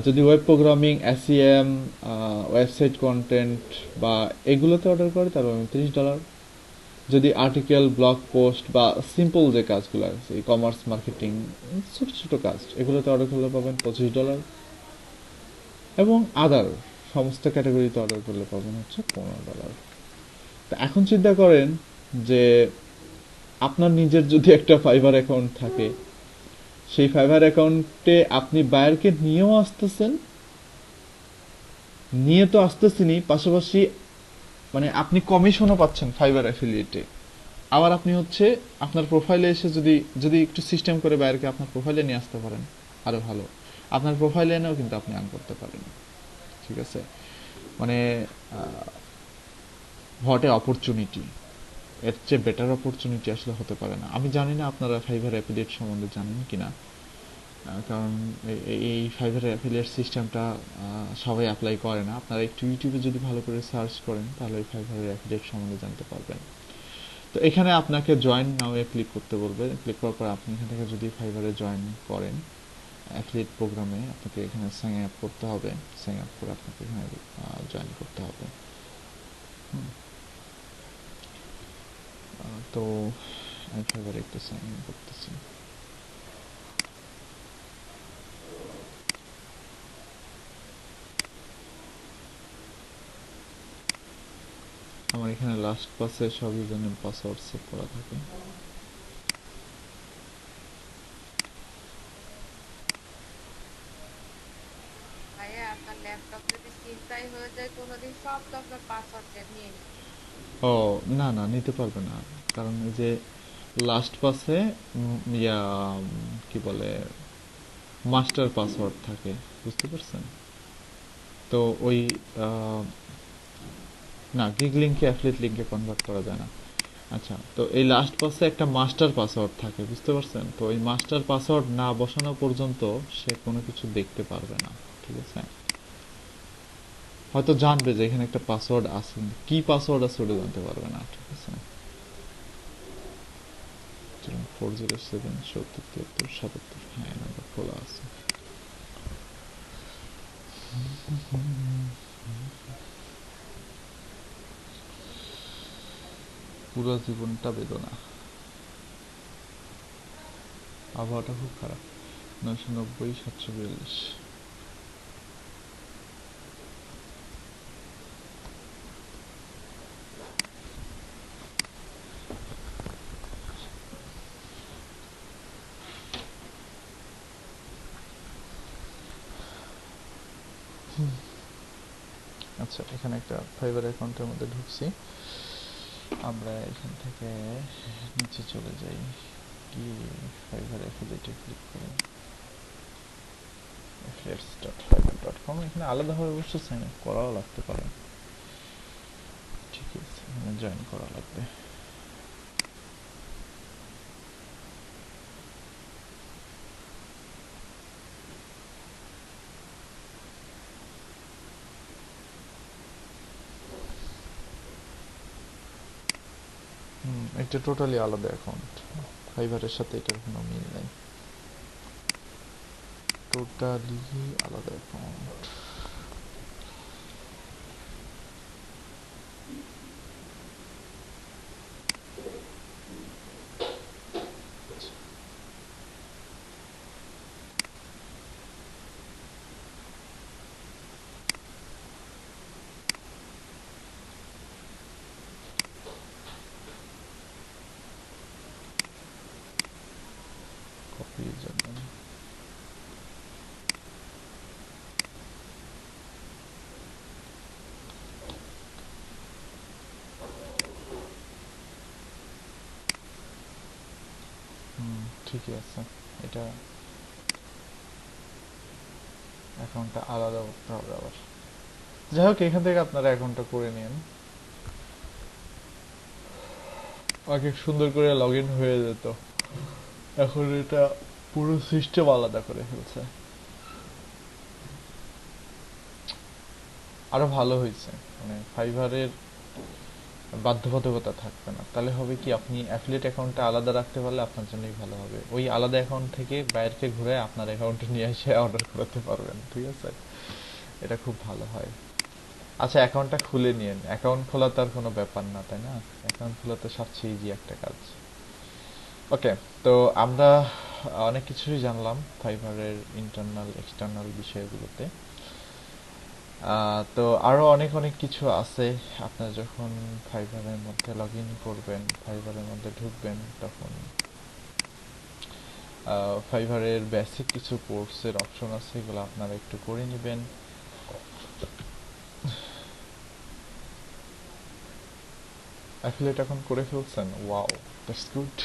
যদি web programming, SEM, website content বা এগুলোতে অর্ডার করে, তাহলে পাবেন $30। যদি আর্টিকেল, ব্লগ পোস্ট বা সিম্পল যে কাজগুলো আছে, ই কমার্স, মার্কেটিং, ছোট ছোট কাজ, এগুলোতে অর্ডার করলে পাবেন $25। এবং আদার সমস্ত ক্যাটাগরিতে অর্ডার করলে পাবেন হচ্ছে $15। তা এখন চিন্তা করেন যে আপনার নিজের যদি একটা ফাইবার অ্যাকাউন্ট থাকে, সেই ফাইবার অ্যাকাউন্টে আপনি বায়ারকে নিয়েও আসতেছেন, নিয়ে তো আসতেছেনই, পাশাপাশি মানে আপনি কমিশনও পাচ্ছেন ফাইবার অ্যাফিলিয়েটে। আবার আপনি হচ্ছে আপনার প্রোফাইলে এসে যদি যদি একটু সিস্টেম করে বায়ারকে আপনার প্রোফাইলে নিয়ে আসতে পারেন, আরো ভালো। আপনার প্রোফাইলে এনেও কিন্তু আপনি আর্ন করতে পারেন, ঠিক আছে। মানে হোয়াট এ অপরচুনিটি, এর চেয়ে বেটার অপরচুনিটি আসলে হতে পারে না। আমি জানি না আপনারা ফাইবার অ্যাফিলিয়েট সম্বন্ধে জানেন কিনা, কারণ এই ফাইবার অ্যাফিলিয়েট সিস্টেমটা সবাই অ্যাপ্লাই করে না। আপনারা একটু ইউটিউবে যদি ভালো করে সার্চ করেন, তাহলে ওই ফাইবার অ্যাফিলিয়েট সম্বন্ধে জানতে পারবেন। তো এখানে আপনাকে জয়েন নাও এ ক্লিক করতে বলবে। ক্লিক করার পর আপনি এখান থেকে যদি ফাইবারে জয়েন করেন অ্যাফিলিয়েট প্রোগ্রামে, আপনাকে এখানে সাইন আপ করতে হবে। সাইন আপ করে আপনাকে এখানে জয়েন করতে হবে। তো আমি ফাইবারে একটু সাইন ইন করতেছি। আমার এখানে লাস্ট পাসে সব ইউজারনেম পাসওয়ার্ড সেভ করা থাকে। ভাইয়া আপনার ল্যাপটপ যদি ছিনতাই হয়ে যায় কোনোদিন, সব তো আপনার পাসওয়ার্ড নিয়ে নিবে। ও না না, নিতে পারবে না, কারণ এই যে লাস্ট পাসে ইয়া কি বলে মাস্টার পাসওয়ার্ড থাকে, বুঝতে পারছেন? তো ওই আহ, না, গিগ লিঙ্কে অ্যাফিলিয়েট লিঙ্কে কনভার্ট করা যায় না। আচ্ছা, তো এই লাস্ট পাসে একটা মাস্টার পাসওয়ার্ড থাকে, বুঝতে পারছেন? তো এই মাস্টার পাসওয়ার্ড না বসানো পর্যন্ত সে কোনো কিছু দেখতে পারবে না, ঠিক আছে। হয়তো জানবে যে এখানে একটা পাসওয়ার্ড আছে, কিন্তু কি পাসওয়ার্ড আছে ওটা জানতে পারবে না, ঠিক আছে। 407-70-73-77, হ্যাঁ, এই নাম্বার খোলা আছে। পুরো জীবনটা বেদনা, আবহাওয়াটা খুব খারাপ। 990-742। আচ্ছা, এখানে একটা ফাইবার অ্যাকাউন্টের মধ্যে ঢুকছি। আমরা এখান থেকে নিচে চলে যাই, কি ফাইবার অ্যাফিলিয়েটে ক্লিক করি, affiliates.fiverr.com। এখানে আলাদাভাবে অবশ্য সাইন আপ করাও লাগতে পারে, ঠিক আছে, এখানে জয়েন করা লাগবে। এটা টোটালি আলাদা অ্যাকাউন্ট, ফাইবারের সাথে এটার কোনো মিল নাই, টোটালি আলাদা অ্যাকাউন্ট। কপি জন্য ঠিকই আছে, এটা অ্যাকাউন্টটা আলাদা করতে হবে আবার। যাই হোক, এখান থেকে আপনারা অ্যাকাউন্টটা করে নিন। আগে সুন্দর করে লগ ইন হয়ে যেত, এখন এটা পুরো সিস্টেম আলাদা করে ফেলছে। আরো ভালো হয়েছে, মানে ফাইবারের বাধ্যবাধকতা থাকবে না। তাহলে হবে কি, আপনি অ্যাফিলিয়েট অ্যাকাউন্টটা আলাদা রাখতে পারলে আপনার জন্যই ভালো হবে। ওই আলাদা অ্যাকাউন্ট থেকে বাইরকে ঘুরে আপনার অ্যাকাউন্টে নিয়ে এসে অর্ডার করাতে পারবেন, ঠিক আছে? এটা খুব ভালো হয়। আচ্ছা, অ্যাকাউন্টটা খুলে নিন। অ্যাকাউন্ট খোলা তার কোনো ব্যাপার না, তাই না? অ্যাকাউন্ট খোলা তো সবচেয়ে ইজি একটা কাজ। ওকে, তো আমরা অনেক কিছুই জানলাম ফাইবারের ইন্টারনাল এক্সটার্নাল বিষয়গুলোতে। তো আরো অনেক অনেক কিছু আছে। আপনারা যখন ফাইবারের মধ্যে লগ ইন করবেন, ফাইবারের মধ্যে ঢুকবেন, তখন ফাইবারের বেসিক কিছু কোর্সের অপশন আছে, এগুলো আপনারা একটু করে নেবেন। অ্যাফিলিয়েট এখন করে ফেলছেন, ওয়াও, দ্যাটস গুড।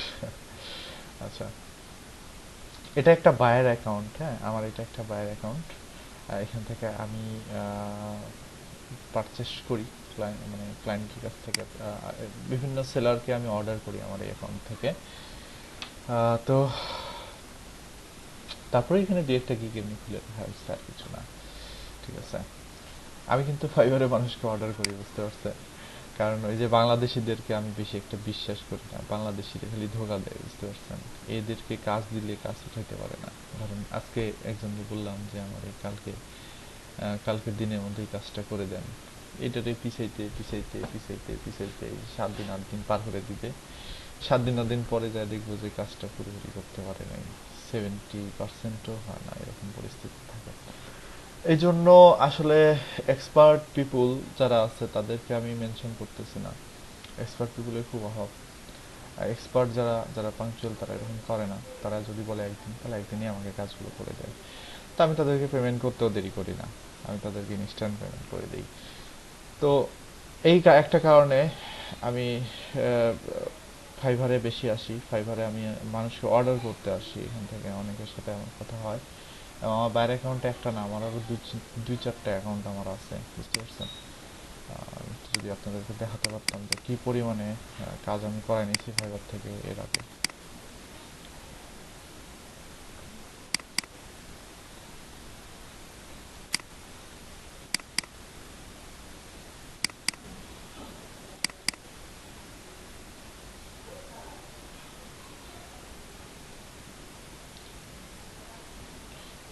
আচ্ছা, এটা একটা বায়ার অ্যাকাউন্ট, হ্যাঁ, আমার এটা একটা বায়ার অ্যাকাউন্ট। এখান থেকে আমি পারচেস করি, মানে ক্লায়েন্টের কাছ থেকে বিভিন্ন সেলারকে আমি অর্ডার করি আমার এই অ্যাকাউন্ট থেকে। তো তারপরে এখানে দু একটা গিগ এমনি খুলে রাখা হয়েছে, আর কিছু না, ঠিক আছে। আমি কিন্তু ফাইবারে মানুষকে অর্ডার করি, বুঝতে পারছেন? কারণ ওই যে বাংলাদেশিদেরকে আমি বেশি একটা বিশ্বাস করি না, বাংলাদেশিরা খালি ধোকা দেয়, বুঝতে পারছেন? এদেরকে কাজ দিলে কাজ উঠাইতে পারে না। ধরুন আজকে একজনকে বললাম যে আমার এই কালকে দিনের মধ্যেই কাজটা করে দেন, এটারে পিছাইতে পিছাইতে পিছাইতে পিছাইতে 7 দিন 8 দিন পার করে দিবে। 7 দিন 8 দিন পরে যা দেখবো যে কাজটা পুরোপুরি করতে পারে নাই, 70%ও হয় না, এরকম পরিস্থিতি থাকে। এই জন্য আসলে এক্সপার্ট পিপুল যারা আছে তাদেরকে আমি মেনশন করতেছি না, এক্সপার্ট পিপুলের খুব অভাব। আর এক্সপার্ট যারা যারা পাংচুয়াল, তারা এরকম করে না। তারা যদি বলে একদিন, তাহলে একদিনই আমাকে কাজগুলো করে দেয়। তো আমি তাদেরকে পেমেন্ট করতেও দেরি করি না, আমি তাদেরকে ইনস্ট্যান্ট পেমেন্ট করে দিই। তো এই একটা কারণে আমি ফাইবারে বেশি আসি, ফাইবারে আমি মানুষকে অর্ডার করতে আসি, এখান থেকে অনেকের সাথে আমার কথা হয়। এবং আমার বাইরের অ্যাকাউন্টে একটা না, আমার আরও দুই চারটা অ্যাকাউন্ট আমার আছে, বুঝতে পারছেন? যদি আপনাদেরকে দেখাতে পারতাম যে কি পরিমাণে কাজ আমি করাই নিয়েছি ফাইবার থেকে এর আগে।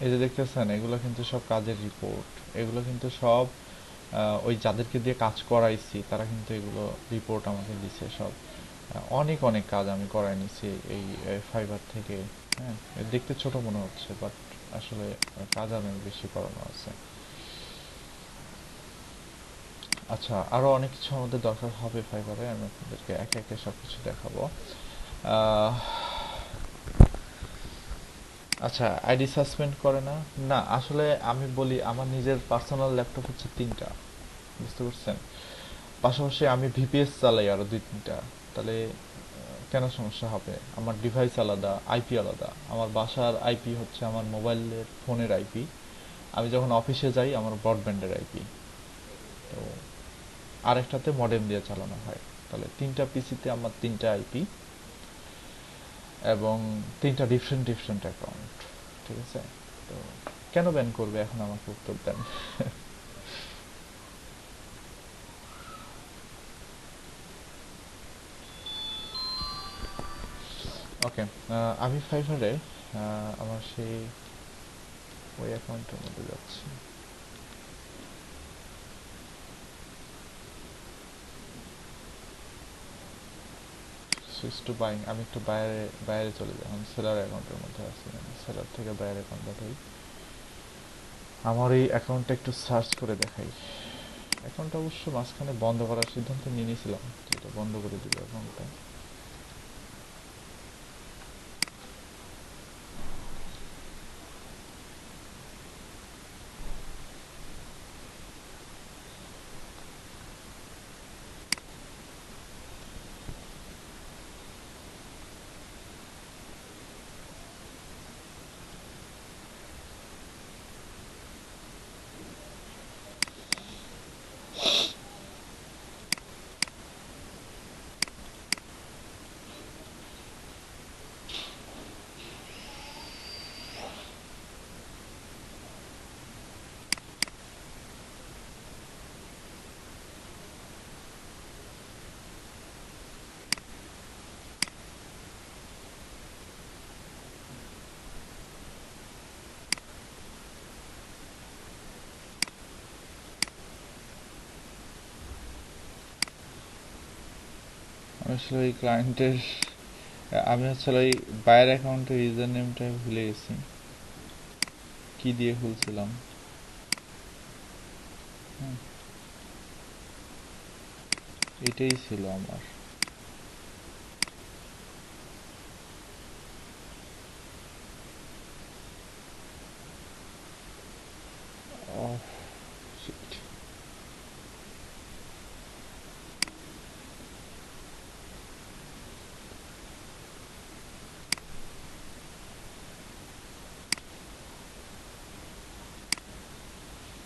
এই যে দেখতেছেন, এগুলো কিন্তু সব কাজের রিপোর্ট, এগুলো কিন্তু সব ওই যাদেরকে দিয়ে কাজ করাইছি তারা কিন্তু এগুলো রিপোর্ট আমাকে দিছে সব। অনেক অনেক কাজ আমি করাই নিছি এই ফাইবার থেকে। হ্যাঁ, দেখতে ছোট মনে হচ্ছে, বাট আসলে কাজ অনেক বেশি করানো আছে। আচ্ছা, আরো অনেক কিছু আমাদের দরকার হবে ফাইবারে, আমি আপনাদেরকে একে একে সবকিছু দেখাবো। আহ, আচ্ছা, আইডি সাসপেন্ড করে না? না, আসলে আমি বলি, আমার নিজের পার্সোনাল ল্যাপটপ হচ্ছে 3টা, বুঝতে পারছেন? পাশাপাশি আমি ভিপিএস চালাই আরো 2-3টা, তাহলে কেন সমস্যা হবে? আমার ডিভাইস আলাদা, আইপি আলাদা। আমার বাসার আইপি হচ্ছে আমার মোবাইলের ফোনের আইপি, আমি যখন অফিসে যাই আমার ব্রডব্যান্ডের আইপি, তো আরেকটাতে মডেম দিয়ে চালানো হয়। তাহলে 3টা পিসিতে আমার 3টা আইপি এবং 3টা ডিফারেন্ট ডিফারেন্ট অ্যাকাউন্ট। ঠিক আছে? তো কেন ব্যান করবে এখন আমাকে উত্তর দেন। ওকে, আমি ফাইভারে আমার সেই ওই অ্যাকাউন্টের মধ্যে যাচ্ছি। সুইচ টু বাইং, আমি একটু বাইরে বাইরে চলে যাই, আমি সেলার অ্যাকাউন্টের মধ্যে আছি, আমি সেলার থেকে বাইরে কনভার্ট হই। আমার এই অ্যাকাউন্টটা একটু সার্চ করে দেখাই। অ্যাকাউন্টটা অবশ্য মাঝখানে বন্ধ করার সিদ্ধান্ত নিয়ে নিয়েছিলাম, যেটা বন্ধ করে দিল অ্যাকাউন্টটা। আমি আসলে ওই ক্লায়েন্টের, আমি আসলে ওই বায়ার অ্যাকাউন্টের ইউজার নেমটা ভুলে গেছি, কি দিয়ে খুলছিলাম। হুম, এটাই ছিল আমার। Oh, shit.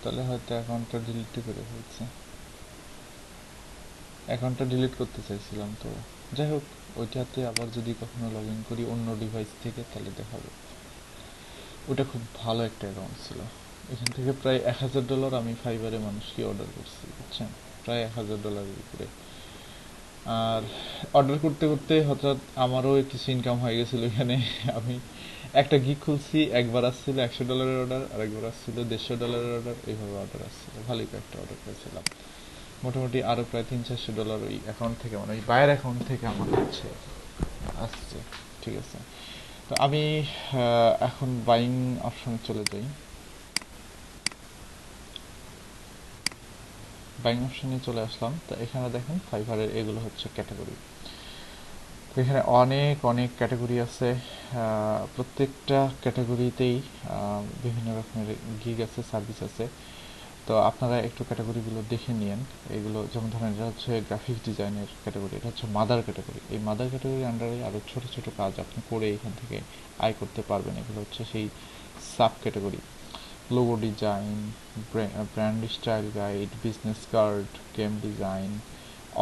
তাহলে হয়তো অ্যাকাউন্টটা ডিলিট করে ফেলছে। অ্যাকাউন্টটা ডিলিট করতে চাইছিলাম তো, যাই হোক, ওইটাতে আবার যদি কখনো লগ ইন করি অন্য ডিভাইস থেকে তাহলে দেখাবো। ওটা খুব ভালো একটা অ্যাকাউন্ট ছিল। এখান থেকে প্রায় $1000 আমি ফাইবারে মানুষকে অর্ডার করছি, বুঝছেন? প্রায় $1000-এর উপরে। আর অর্ডার করতে করতে হঠাৎ আমারও কিছু ইনকাম হয়ে গেছিল এখানে। আমি একটা গিগ খুলছি, একবার আসছিল $100 অর্ডার, আর একবার আসছিল $150 অর্ডার, এইভাবে অর্ডার আসছিল, ভালোই কয়েকটা অর্ডার পেয়েছিলাম। মোটামুটি আরো প্রায় $300-400 ওই অ্যাকাউন্ট থেকে, মানে ওই বায়ার অ্যাকাউন্ট থেকে আমার হচ্ছে আসছে। ঠিক আছে, তো আমি এখন বাইং অপশনে চলে যাই। বাইং অপশনে চলে আসলাম, তো এখানে দেখেন ফাইবারের এগুলো হচ্ছে ক্যাটাগরি। এখানে অনেক অনেক ক্যাটাগরি আছে, প্রত্যেকটা ক্যাটাগরিতেই বিভিন্ন রকমের গিগ আছে, সার্ভিস আছে। তো আপনারা একটু ক্যাটাগরিগুলো দেখে নিন। এগুলো যেমন ধরেন, এটা হচ্ছে গ্রাফিক্স ডিজাইনের ক্যাটাগরি, এটা হচ্ছে মাদার ক্যাটাগরি। এই মাদার ক্যাটাগরির আন্ডারে আরও ছোট ছোট কাজ আপনি করে এখান থেকে আয় করতে পারবেন। এগুলো হচ্ছে সেই sub category. Logo design, brand style guide, business card, game design,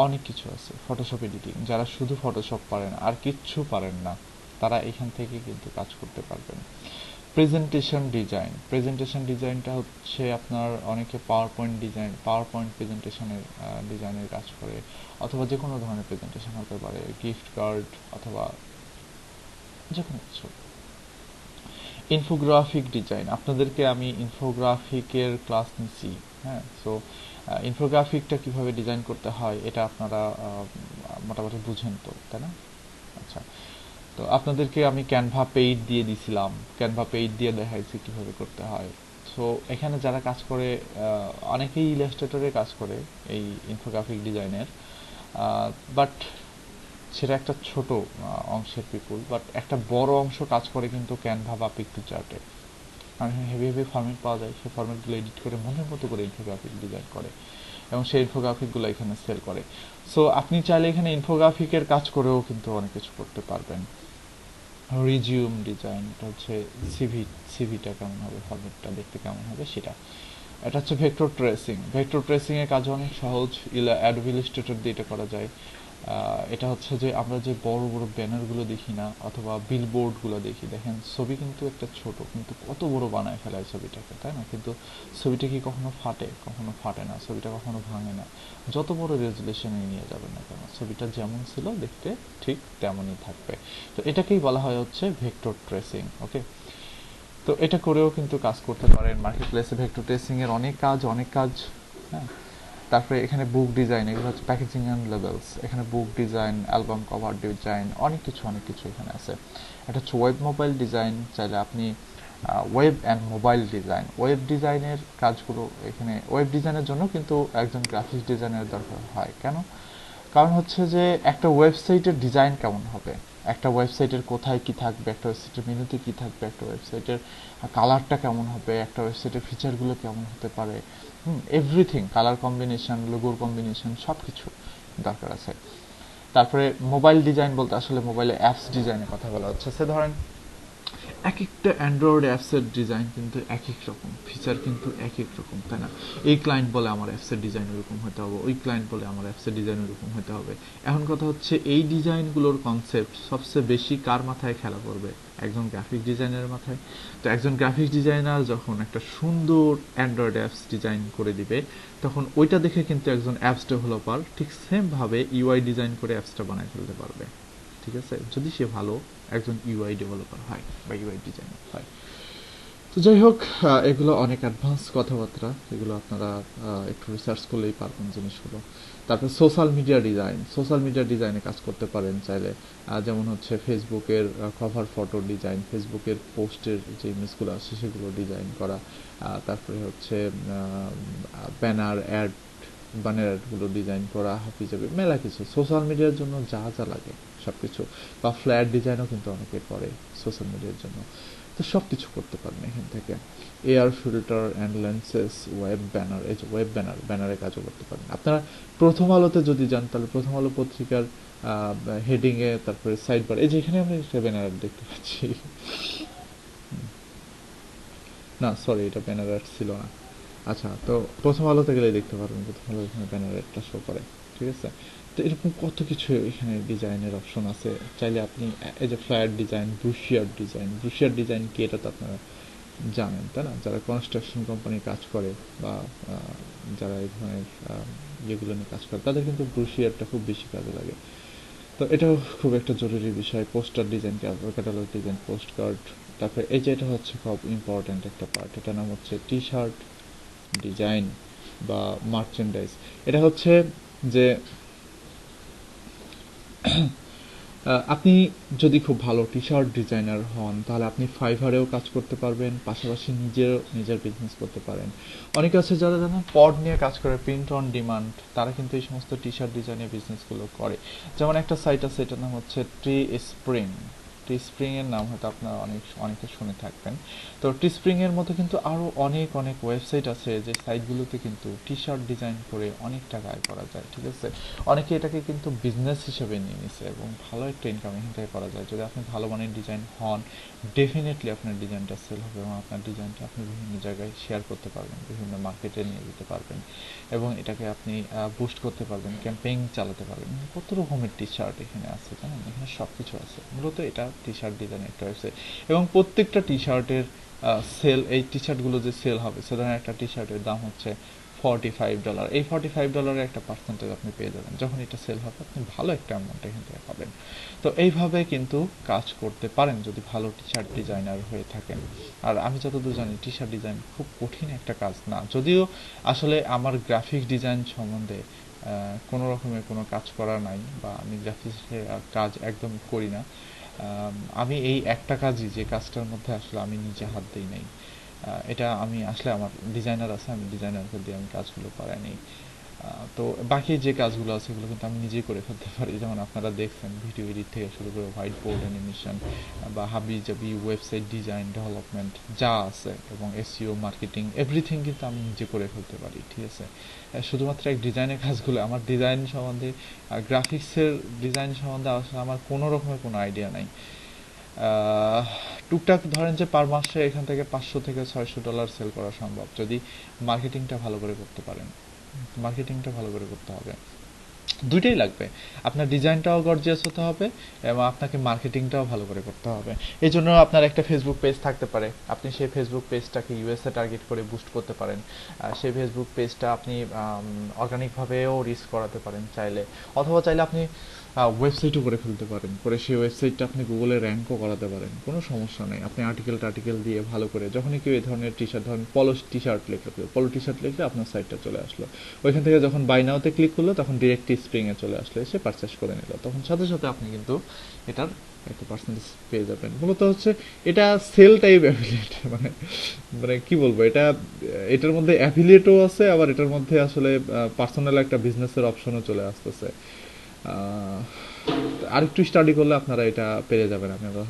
অনেক কিছু আছে। ফটোশপ এডিটিং, যারা শুধু ফটোশপ পারেন আর কিচ্ছু পারেন না, তারা এখান থেকে কিন্তু কাজ করতে পারবেন। প্রেজেন্টেশন ডিজাইন, প্রেজেন্টেশন ডিজাইনটা হচ্ছে আপনার অনেকে power point design, power point প্রেজেন্টেশনের ডিজাইনের কাজ করে, অথবা যে কোনো ধরনের প্রেজেন্টেশন হতে পারে, গিফট কার্ড অথবা যে কোনো কিছু। ইনফোগ্রাফিক ডিজাইন, আপনাদেরকে আমি ইনফোগ্রাফিকের ক্লাস নিছি। হ্যাঁ, সো ইনফোগ্রাফিকটা কিভাবে ডিজাইন করতে হয় এটা আপনারা মোটামুটি বুঝেন তো, তাই না? আচ্ছা, তো আপনাদেরকে আমি ক্যানভা পেইড দিয়ে দিছিলাম, ক্যানভা পেইড দিয়ে দেখাইছি কিভাবে করতে হয়। সো এখানে যারা কাজ করে, অনেকেই ইলাস্ট্রেটরে কাজ করে এই ইনফোগ্রাফিক ডিজাইনের, বাট সেটা একটা ছোট অংশের পিপুল, বাট একটা বড় অংশ কাজ করে কিন্তু ক্যানভা বা পিক্টো চার্টে। কারণ হেভি হেভি ফরম্যাট পাওয়া যায়, সেই ফরম্যাটগুলো এডিট করে মনের মতো করে ইনফোগ্রাফিক ডিজাইন করে। এবং সেই ইনফোগ্রাফিকগুলো এখানে সেল করে। সো আপনি চাইলে এখানে ইনফোগ্রাফিকের কাজ করেও কিন্তু অনেক কিছু করতে পারবেন। রিজিউম ডিজাইন, এটা হচ্ছে সিভিটা কেমন হবে, ফরম্যাটটা দেখতে কেমন হবে সেটা। এটা হচ্ছে ভেক্টর ট্রেসিং। ভেক্টর ট্রেসিং এর কাজ অনেক সহজ, অ্যাডোবি ইলাস্ট্রেটর দিয়ে এটা করা যায়। এটা হচ্ছে যে আমরা যে বড় বড় ব্যানারগুলো দেখি না, অথবা বিলবোর্ডগুলো দেখি, দেখেন ছবি কিন্তু একটা ছোট, কিন্তু কত বড় বানায় ফেলায় ছবিটাকে, তাই না? কিন্তু ছবিটা কি কখনো ফাটে? কখনো ফাটে না, ছবিটা কখনো ভাঙে না। যত বড় রেজুলেশনে নিয়ে যাবেন না কেন, ছবিটা যেমন ছিল দেখতে ঠিক তেমনই থাকবে। তো এটাকেই বলা হয় হচ্ছে ভেক্টর ট্রেসিং। ওকে, তো এটা করেও কিন্তু কাজ করতে পারেন। মার্কেট প্লেসে ভেক্টর ট্রেসিং এর অনেক কাজ। হ্যাঁ, তারপরে এখানে বুক ডিজাইন, এগুলো হচ্ছে প্যাকেজিং অ্যান্ড লেবেলস। এখানে বুক ডিজাইন, অ্যালবাম কভার ডিজাইন, অনেক কিছু এখানে আছে। এটা হচ্ছে ওয়েব মোবাইল ডিজাইন, চাইলে আপনি web and mobile design, web ডিজাইনের কাজগুলো এখানে, ওয়েব ডিজাইনের জন্য কিন্তু একজন গ্রাফিক্স ডিজাইনের দরকার হয়। কেন? কারণ হচ্ছে যে একটা ওয়েবসাইটের ডিজাইন কেমন হবে, একটা ওয়েবসাইটের কোথায় কি থাকবে, একটা ওয়েবসাইটের মেনুতে কি থাকবে, একটা ওয়েবসাইটের কালারটা কেমন হবে, একটা ওয়েবসাইটের ফিচারগুলো কেমন হতে পারে, এভরিথিং, কালার কম্বিনেশন, লোগোর কম্বিনেশন, সব কিছু দরকার আছে। তারপরে মোবাইল ডিজাইন বলতে আসলে মোবাইলে অ্যাপস ডিজাইনের কথা বলা হচ্ছে। সে ধরেন এক একটা অ্যান্ড্রয়েড অ্যাপসের ডিজাইন কিন্তু এক এক রকম, ফিচার কিন্তু এক এক রকম, তাই না? এই ক্লায়েন্ট বলে আমার অ্যাপসের ডিজাইন এরকম হতে হবে, ওই ক্লায়েন্ট বলে আমার অ্যাপসের ডিজাইন এরকম হতে হবে। এখন কথা হচ্ছে এই ডিজাইনগুলোর কনসেপ্ট সবচেয়ে বেশি কার মাথায় খেলা করবে? একজন গ্রাফিক ডিজাইনারের মাথায়। তো একজন গ্রাফিক ডিজাইনার যখন একটা সুন্দর অ্যান্ড্রয়েড অ্যাপস ডিজাইন করে দিবে, তখন ওইটা দেখে কিন্তু একজন অ্যাপস ডেভেলপার ঠিক সেমভাবে ইউআই ডিজাইন করে অ্যাপসটা বানায় ফেলতে পারবে। ঠিক আছে, যদি সে ভালো একজন ইউআই ডেভেলপার হয় বা ইউআই ডিজাইনার হয়। তো যাই হোক, এগুলো অনেক অ্যাডভান্স কথাবার্তা, এগুলো আপনারা একটু রিসার্চ করলেই পারবেন জিনিসগুলো। তারপর সোশ্যাল মিডিয়া ডিজাইনে কাজ করতে পারেন চাইলে। যেমন হচ্ছে ফেসবুকের কভার ফটো ডিজাইন, ফেসবুকের পোস্টের যে ইমেজগুলো আছে সেগুলো ডিজাইন করা। তারপরে হচ্ছে ব্যানার অ্যাড, ব্যানারগুলো ডিজাইন করা, হাবিজাবি মেলা কিছু সোশ্যাল মিডিয়ার জন্য যা যা লাগে সব কিছু। বা ফ্ল্যাট ডিজাইনও কিন্তু অনেকে করে সোশ্যাল মিডিয়ার জন্য। তো সব কিছু করতে পারেন এখান থেকে। AR filter and lenses, web banner, এই যে ওয়েব ব্যানারের কাজও করতে পারেন আপনারা। প্রথম আলোতে যদি যান, তাহলে প্রথম আলো পত্রিকার হেডিংয়ে, তারপরে সাইড বার, এই যে এখানে আমরা একটা ব্যানার দেখতে পাচ্ছি। না সরি, এটা ব্যানার অ্যাড ছিল না। আচ্ছা, তো প্রথম আলোতে গেলে দেখতে পারবেন, প্রথম আলো এখানে ব্যানার একটা শো করে। ঠিক আছে, তো এরকম কত কিছু এখানে ডিজাইনের অপশন আছে। চাইলে আপনি এই যে ফ্লায়ার ডিজাইন, ব্রুশিয়ার ডিজাইন কি, এটা তো আপনারা জানেন, তাই না? যারা কনস্ট্রাকশন কোম্পানির কাজ করে বা যারা এই ধরনের ইয়েগুলো নিয়ে কাজ করে, তাদের কিন্তু ব্রুশিয়ারটা খুব বেশি কাজে লাগে। তো এটাও খুব একটা জরুরি বিষয়। Poster design, catalogue design, post card. তারপরে এই যে এটা হচ্ছে খুব ইম্পর্ট্যান্ট একটা পার্ট, এটার নাম হচ্ছে টি শার্ট ডিজাইন বা মার্চেন্ডাইজ। এটা হচ্ছে যে আপনি যদি খুব ভালো টি শার্ট ডিজাইনার হন, তাহলে আপনি ফাইভারেও কাজ করতে পারবেন, পাশাপাশি নিজের বিজনেস করতে পারেন। অনেকে আছে যারা জানেন পড নিয়ে কাজ করে, প্রিন্ট অন ডিমান্ড, তারা কিন্তু এই সমস্ত টি শার্ট ডিজাইনের বিজনেসগুলো করে। যেমন একটা সাইট আছে, এটার নাম হচ্ছে টি স্প্রিং এর নাম হয়তো আপনারা অনেকে শুনে থাকবেন। তো টি স্প্রিং এর মধ্যে কিন্তু আরো অনেক ওয়েবসাইট আছে, যে সাইটগুলোতে কিন্তু টি শার্ট ডিজাইন করে অনেক টাকা আয় করা যায়। ঠিক আছে, অনেকে এটাকে কিন্তু বিজনেস হিসেবে নিয়ে নিছে এবং ভালো একটা ইনকাম এখান থেকে করা যায়। যদি আপনি ভালো মানের ডিজাইন হন, ডেফিনেটলি আপনার ডিজাইনটা সেল হবে এবং আপনার ডিজাইনটা আপনি বিভিন্ন জায়গায় শেয়ার করতে পারবেন, বিভিন্ন মার্কেটে নিয়ে যেতে পারবেন এবং এটাকে আপনি বুস্ট করতে পারবেন, ক্যাম্পেইন চালাতে পারবেন। কত রকমের টি শার্ট এখানে আছে, জানেন? এখানে সব কিছু আছে। মূলত এটা টি শার্ট ডিজাইনের একটা ওয়েবসাইট এবং প্রত্যেকটা টি শার্টের এই টি শার্টগুলো যে সেল হবে, সাধারণ একটা টি শার্টের দাম হচ্ছে $45। এই $45 একটা পার্সেন্টেজ আপনি পেয়ে যাবেন। যখন এটা সেল হবে, আপনি ভালো একটা অ্যামাউন্ট এখান থেকে পাবেন। তো এইভাবে কিন্তু কাজ করতে পারেন যদি ভালো টি শার্ট ডিজাইনার হয়ে থাকেন। আর আমি যতদূর জানি টি শার্ট ডিজাইন খুব কঠিন একটা কাজ না, যদিও আসলে আমার গ্রাফিক ডিজাইন সম্বন্ধে কোনো রকমের কোনো কাজ করা নাই, বা আমি গ্রাফিক্সের কাজ একদম করি না। আমি এই একটা কাজই, যে কাজটার মধ্যে আসলে আমি নিজে হাত দিই নাই, এটা আমি আসলে, আমার ডিজাইনার আছে, আমি ডিজাইনারকে দিয়ে আমি কাজগুলো করাই নিই। তো বাকি যে কাজগুলো আছে এগুলো কিন্তু আমি নিজেই করে ফেলতে পারি, যেমন আপনারা দেখছেন ভিডিও এডিট থেকে শুরু করে হোয়াইট বোর্ড অ্যানিমেশন বা হাবি জাবি ওয়েবসাইট ডিজাইন ডেভেলপমেন্ট যা আছে এবং এসইও মার্কেটিং এভরিথিং কিন্তু আমি নিজে করে ফেলতে পারি। ঠিক আছে, শুধুমাত্র এক ডিজাইনের কাজগুলো, আমার ডিজাইন সম্বন্ধে গ্রাফিক্সের ডিজাইন সম্বন্ধে আসলে আমার কোনো রকমের কোনো আইডিয়া নাই। আহ, টুকটাক ধরেন যে পার মাসে এখান থেকে $500 থেকে $600 সেল করা সম্ভব যদি মার্কেটিংটা ভালো করে করতে পারেন। মার্কেটিংটা ভালো করে করতে হবে, দুইটাই লাগবে। আপনার ডিজাইনটাও গর্জিয়াস হতে হবে এবং আপনাকে মার্কেটিংটাও ভালো করে করতে হবে। এই জন্য আপনার একটা ফেসবুক পেজ থাকতে পারে, আপনি সেই ফেসবুক পেজটাকে ইউএসএ টার্গেট করে বুস্ট করতে পারেন। সেই ফেসবুক পেজটা আপনি অর্গানিকভাবেও রিচ করাতে পারেন চাইলে, অথবা চাইলে আপনি ওয়েবসাইটও করে ফেলতে পারেন, করে সেই ওয়েবসাইটটা আপনি গুগলে র্যাঙ্কও করাতে পারেন, কোনো সমস্যা নেই। আপনি আর্টিকেল দিয়ে ভালো করে যখনই কেউ এই ধরনের টি শার্ট, ধরেন পলো টি শার্ট লিখলে আপনার সাইটটা চলে আসলো, ওইখান থেকে যখন বাই নাওতে ক্লিক করলো তখন ডিরেক্ট স্প্রিংয়ে চলে আসলো, এসে পারচেস করে নিল, তখন সাথে সাথে আপনি কিন্তু এটার একটা পার্সেন্টেজ পেয়ে যাবেন। মূলত হচ্ছে এটা সেল টাইপ অ্যাফিলিয়েট, মানে মানে কি বলবো, এটার মধ্যে অ্যাফিলিয়েটও আছে, আবার এটার মধ্যে আসলে পার্সোনাল একটা বিজনেসের অপশনও চলে আসতেছে। আরেকটু স্টাডি করলে আপনারা এটা পেরে যাবেন। আমি আবার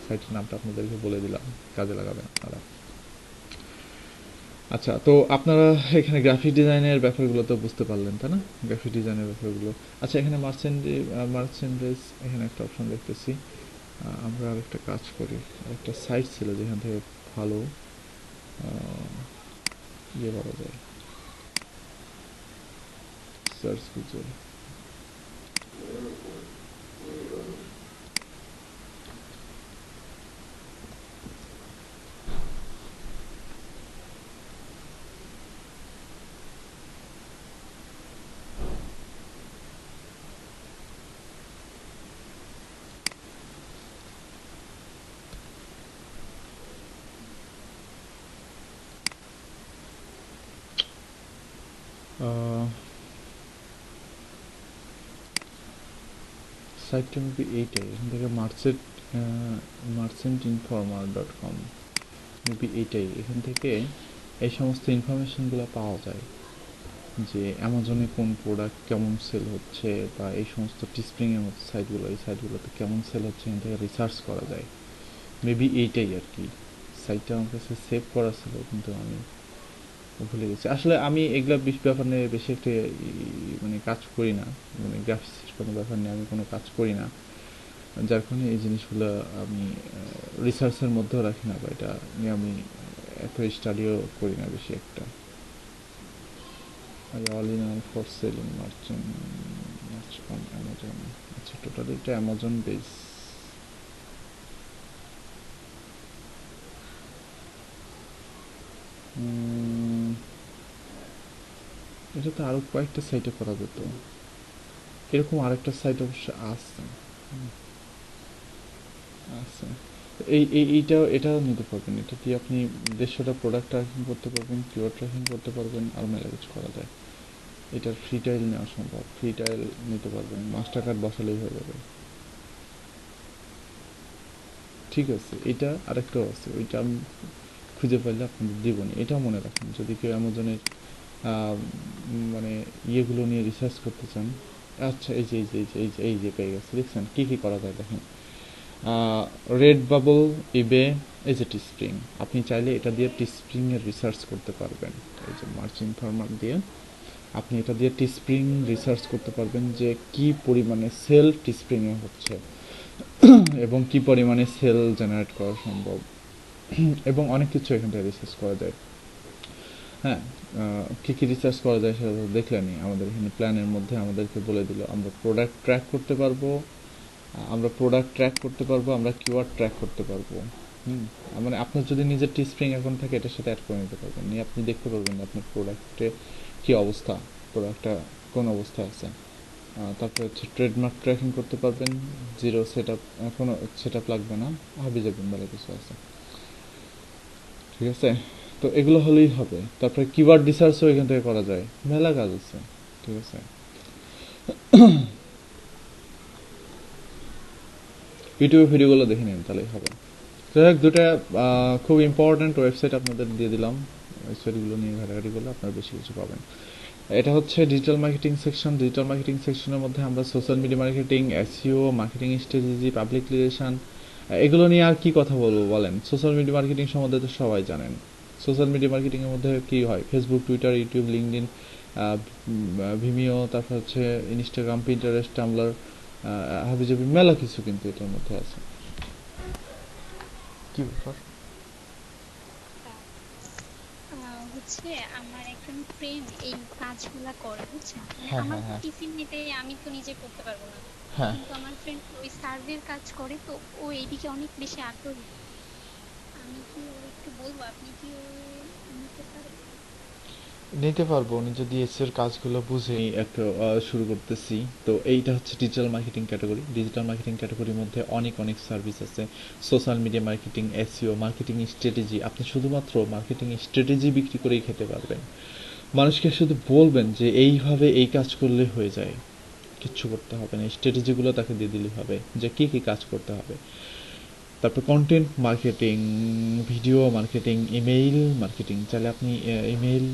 সাইটের নামটা আপনাদেরকে বলে দিলাম, কাজে লাগাবেন আপনারা। আচ্ছা, তো আপনারা এখানে গ্রাফিক ডিজাইনের ব্যাপারগুলো তো বুঝতে পারলেন, তাই না? গ্রাফিক ডিজাইনের ব্যাপারগুলো। আচ্ছা, এখানে মার্চেন্ডাইজ এখানে একটা অপশন দেখতেছি। আমরা আরেকটা কাজ করি, একটা সাইট ছিল যেখান থেকে ভালো ইয়ে করা যায়, সার্চ ফিচার। সাইটটা মেবি এইটাই, এখান থেকে marchentinformer.com, মেবি এইটাই। এখান থেকে এই সমস্ত ইনফরমেশনগুলো পাওয়া যায়, যে অ্যামাজনে কোন প্রোডাক্ট কেমন সেল হচ্ছে, বা এই সমস্ত টিস্প্রিংয়ের মতো সাইটগুলো, এই সাইটগুলোতে কেমন সেল হচ্ছে এখান থেকে রিসার্চ করা যায়। মেবি এইটাই আর কি। সাইটটা আমার কাছে সেভ করা ছিল কিন্তু আমি ভুলে গেছি। আসলে আমি এগুলা ব্যাপার নিয়ে বেশি একটা মানে কাজ করি না, মানে গ্রাফিক্সের কোনো ব্যাপার নিয়ে আমি কোনো কাজ করি না, যার কারণে এই জিনিসগুলো আমি রিসার্চের মধ্যেও রাখি না, বা এটা নিয়ে আমি এত স্টাডিও করি না বেশি একটা। All in all for selling merchant on Amazon. আচ্ছা, টোটালি এটা অ্যামাজন বেস। এটা তো আরো কয়েকটা সাইটে করা যেত, এরকম আরেকটা সাইট অবশ্য আছে। আচ্ছা, এটাও নিতে পারবেন। এটা দিয়ে আপনি 150টা প্রোডাক্ট ট্র্যাকিং করতে পারবেন, কিওয়ার্ড ট্র্যাকিং করতে পারবেন, আর মেলা কিছু করা যায়। এটার ফ্রি ট্রায়াল নেওয়া সম্ভব, ফ্রি ট্রায়াল নিতে পারবেন, মাস্টার কার্ড বসালেই হয়ে যাবে। ঠিক আছে, এটা আরেকটাও আছে, ওইটা আমি খুঁজে পাইলে আপনাদের দিবনি। এটাও মনে রাখেন, যদি কেউ অ্যামাজনের মানে ইয়েগুলো নিয়ে রিসার্চ করতে চান। আচ্ছা, এই যে পেয়ে গেছে, দেখছেন কী কী করা যায় দেখেন। রেড বাবল, ইবে, এই যে টিস্প্রিং, আপনি চাইলে এটা দিয়ে টিস্প্রিংয়ের রিসার্চ করতে পারবেন। এই যে মার্চ ইনফরমার দিয়ে আপনি এটা দিয়ে টিস্প্রিং রিসার্চ করতে পারবেন, যে কি পরিমাণে সেল টিস্প্রিংয়ে হচ্ছে এবং কি পরিমাণে সেল জেনারেট করা সম্ভব, এবং অনেক কিছু এখান থেকে রিসার্চ করা যায়। হ্যাঁ, কী কী রিসার্চ করা যায় সেটা তো দেখলেনি। আমাদের এখানে প্ল্যানের মধ্যে আমাদেরকে বলে দিল আমরা প্রোডাক্ট ট্র্যাক করতে পারবো, আমরা কিওয়ার্ড ট্র্যাক করতে পারবো। মানে আপনার যদি নিজের টিস্প্রিং অ্যাকাউন্ট থাকে এটার সাথে অ্যাড করে নিতে পারবেন, নিয়ে আপনি দেখতে পারবেন আপনার প্রোডাক্টে কী অবস্থা, প্রোডাক্টটা কোন অবস্থায় আছে। তারপরে হচ্ছে ট্রেডমার্ক ট্র্যাকিং করতে পারবেন, জিরো সেট আপ, কোনো সেট আপ লাগবে না, হাবি যাবেন বেলা কিছু আছে। ঠিক আছে, তো এগুলো হলেই হবে। তারপরে কিওয়ার্ড রিসার্চও এখান থেকে করা যায়, মেলা কাজ আছে। ঠিক আছে, ইউটিউবে ভিডিওগুলো দেখে নিন তাহলেই হবে। যাই হোক, দুটা খুব ইম্পর্ট্যান্ট ওয়েবসাইট আপনাদের দিয়ে দিলাম, ওয়েবসাইটগুলো নিয়ে ঘাটাঘাটি করলে আপনারা বেশি কিছু পাবেন। এটা হচ্ছে digital marketing section. Digital marketing সেকশনের মধ্যে আমরা social media marketing, SEO, marketing strategy, public relation, এগুলো নিয়ে আর কি কথা বলবো বলেন? সোশ্যাল মিডিয়া মার্কেটিং সম্বন্ধে তো সবাই জানেন। সোশ্যাল মিডিয়া মার্কেটিং এর মধ্যে কি হয়? Facebook, Twitter, YouTube, LinkedIn, Vimeo, তারপর হচ্ছে ইনস্টাগ্রাম, পিন্টারেস্ট, টামলার, হাবিজাবি মেলা কিছু কিন্তু এটার মধ্যে আছে। কি ব্যাপার? হচ্ছে আমার একজন ফ্রেন্ড এই কাজগুলা করে, বুঝছেন? মানে হ্যাঁ, আমার হ্যাঁ, হ্যাঁ, টিফিন নিতে আমি তো নিজে করতে পারবো না, হ্যাঁ। কিন্তু আমার ফ্রেন্ড ওই সার্ভের কাজ করে, তো ও এইদিকে অনেক বেশি আগ্রহী। আমি কি ওর একটু বলবো, আপনি কি ওর নিতে পারেন? নিতে পারবো উনি যদি এসের কাজগুলো বুঝে। আমি একটা শুরু করতেছি। তো এইটা হচ্ছে digital marketing category. Digital marketing ক্যাটাগরির মধ্যে অনেক অনেক সার্ভিস আছে। Social media marketing, SEO, marketing strategy. আপনি শুধুমাত্র মার্কেটিং স্ট্র্যাটেজি বিক্রি করেই খেতে পারবেন। মানুষকে শুধু বলবেন যে এইভাবে এই কাজ করলে হয়ে যায়, কিচ্ছু করতে হবে না, স্ট্র্যাটেজিগুলো তাকে দিয়ে দিলেই হবে যে কি কি কাজ করতে হবে। তারপর content marketing, video marketing, email marketing. চাইলে আপনি ইমেইল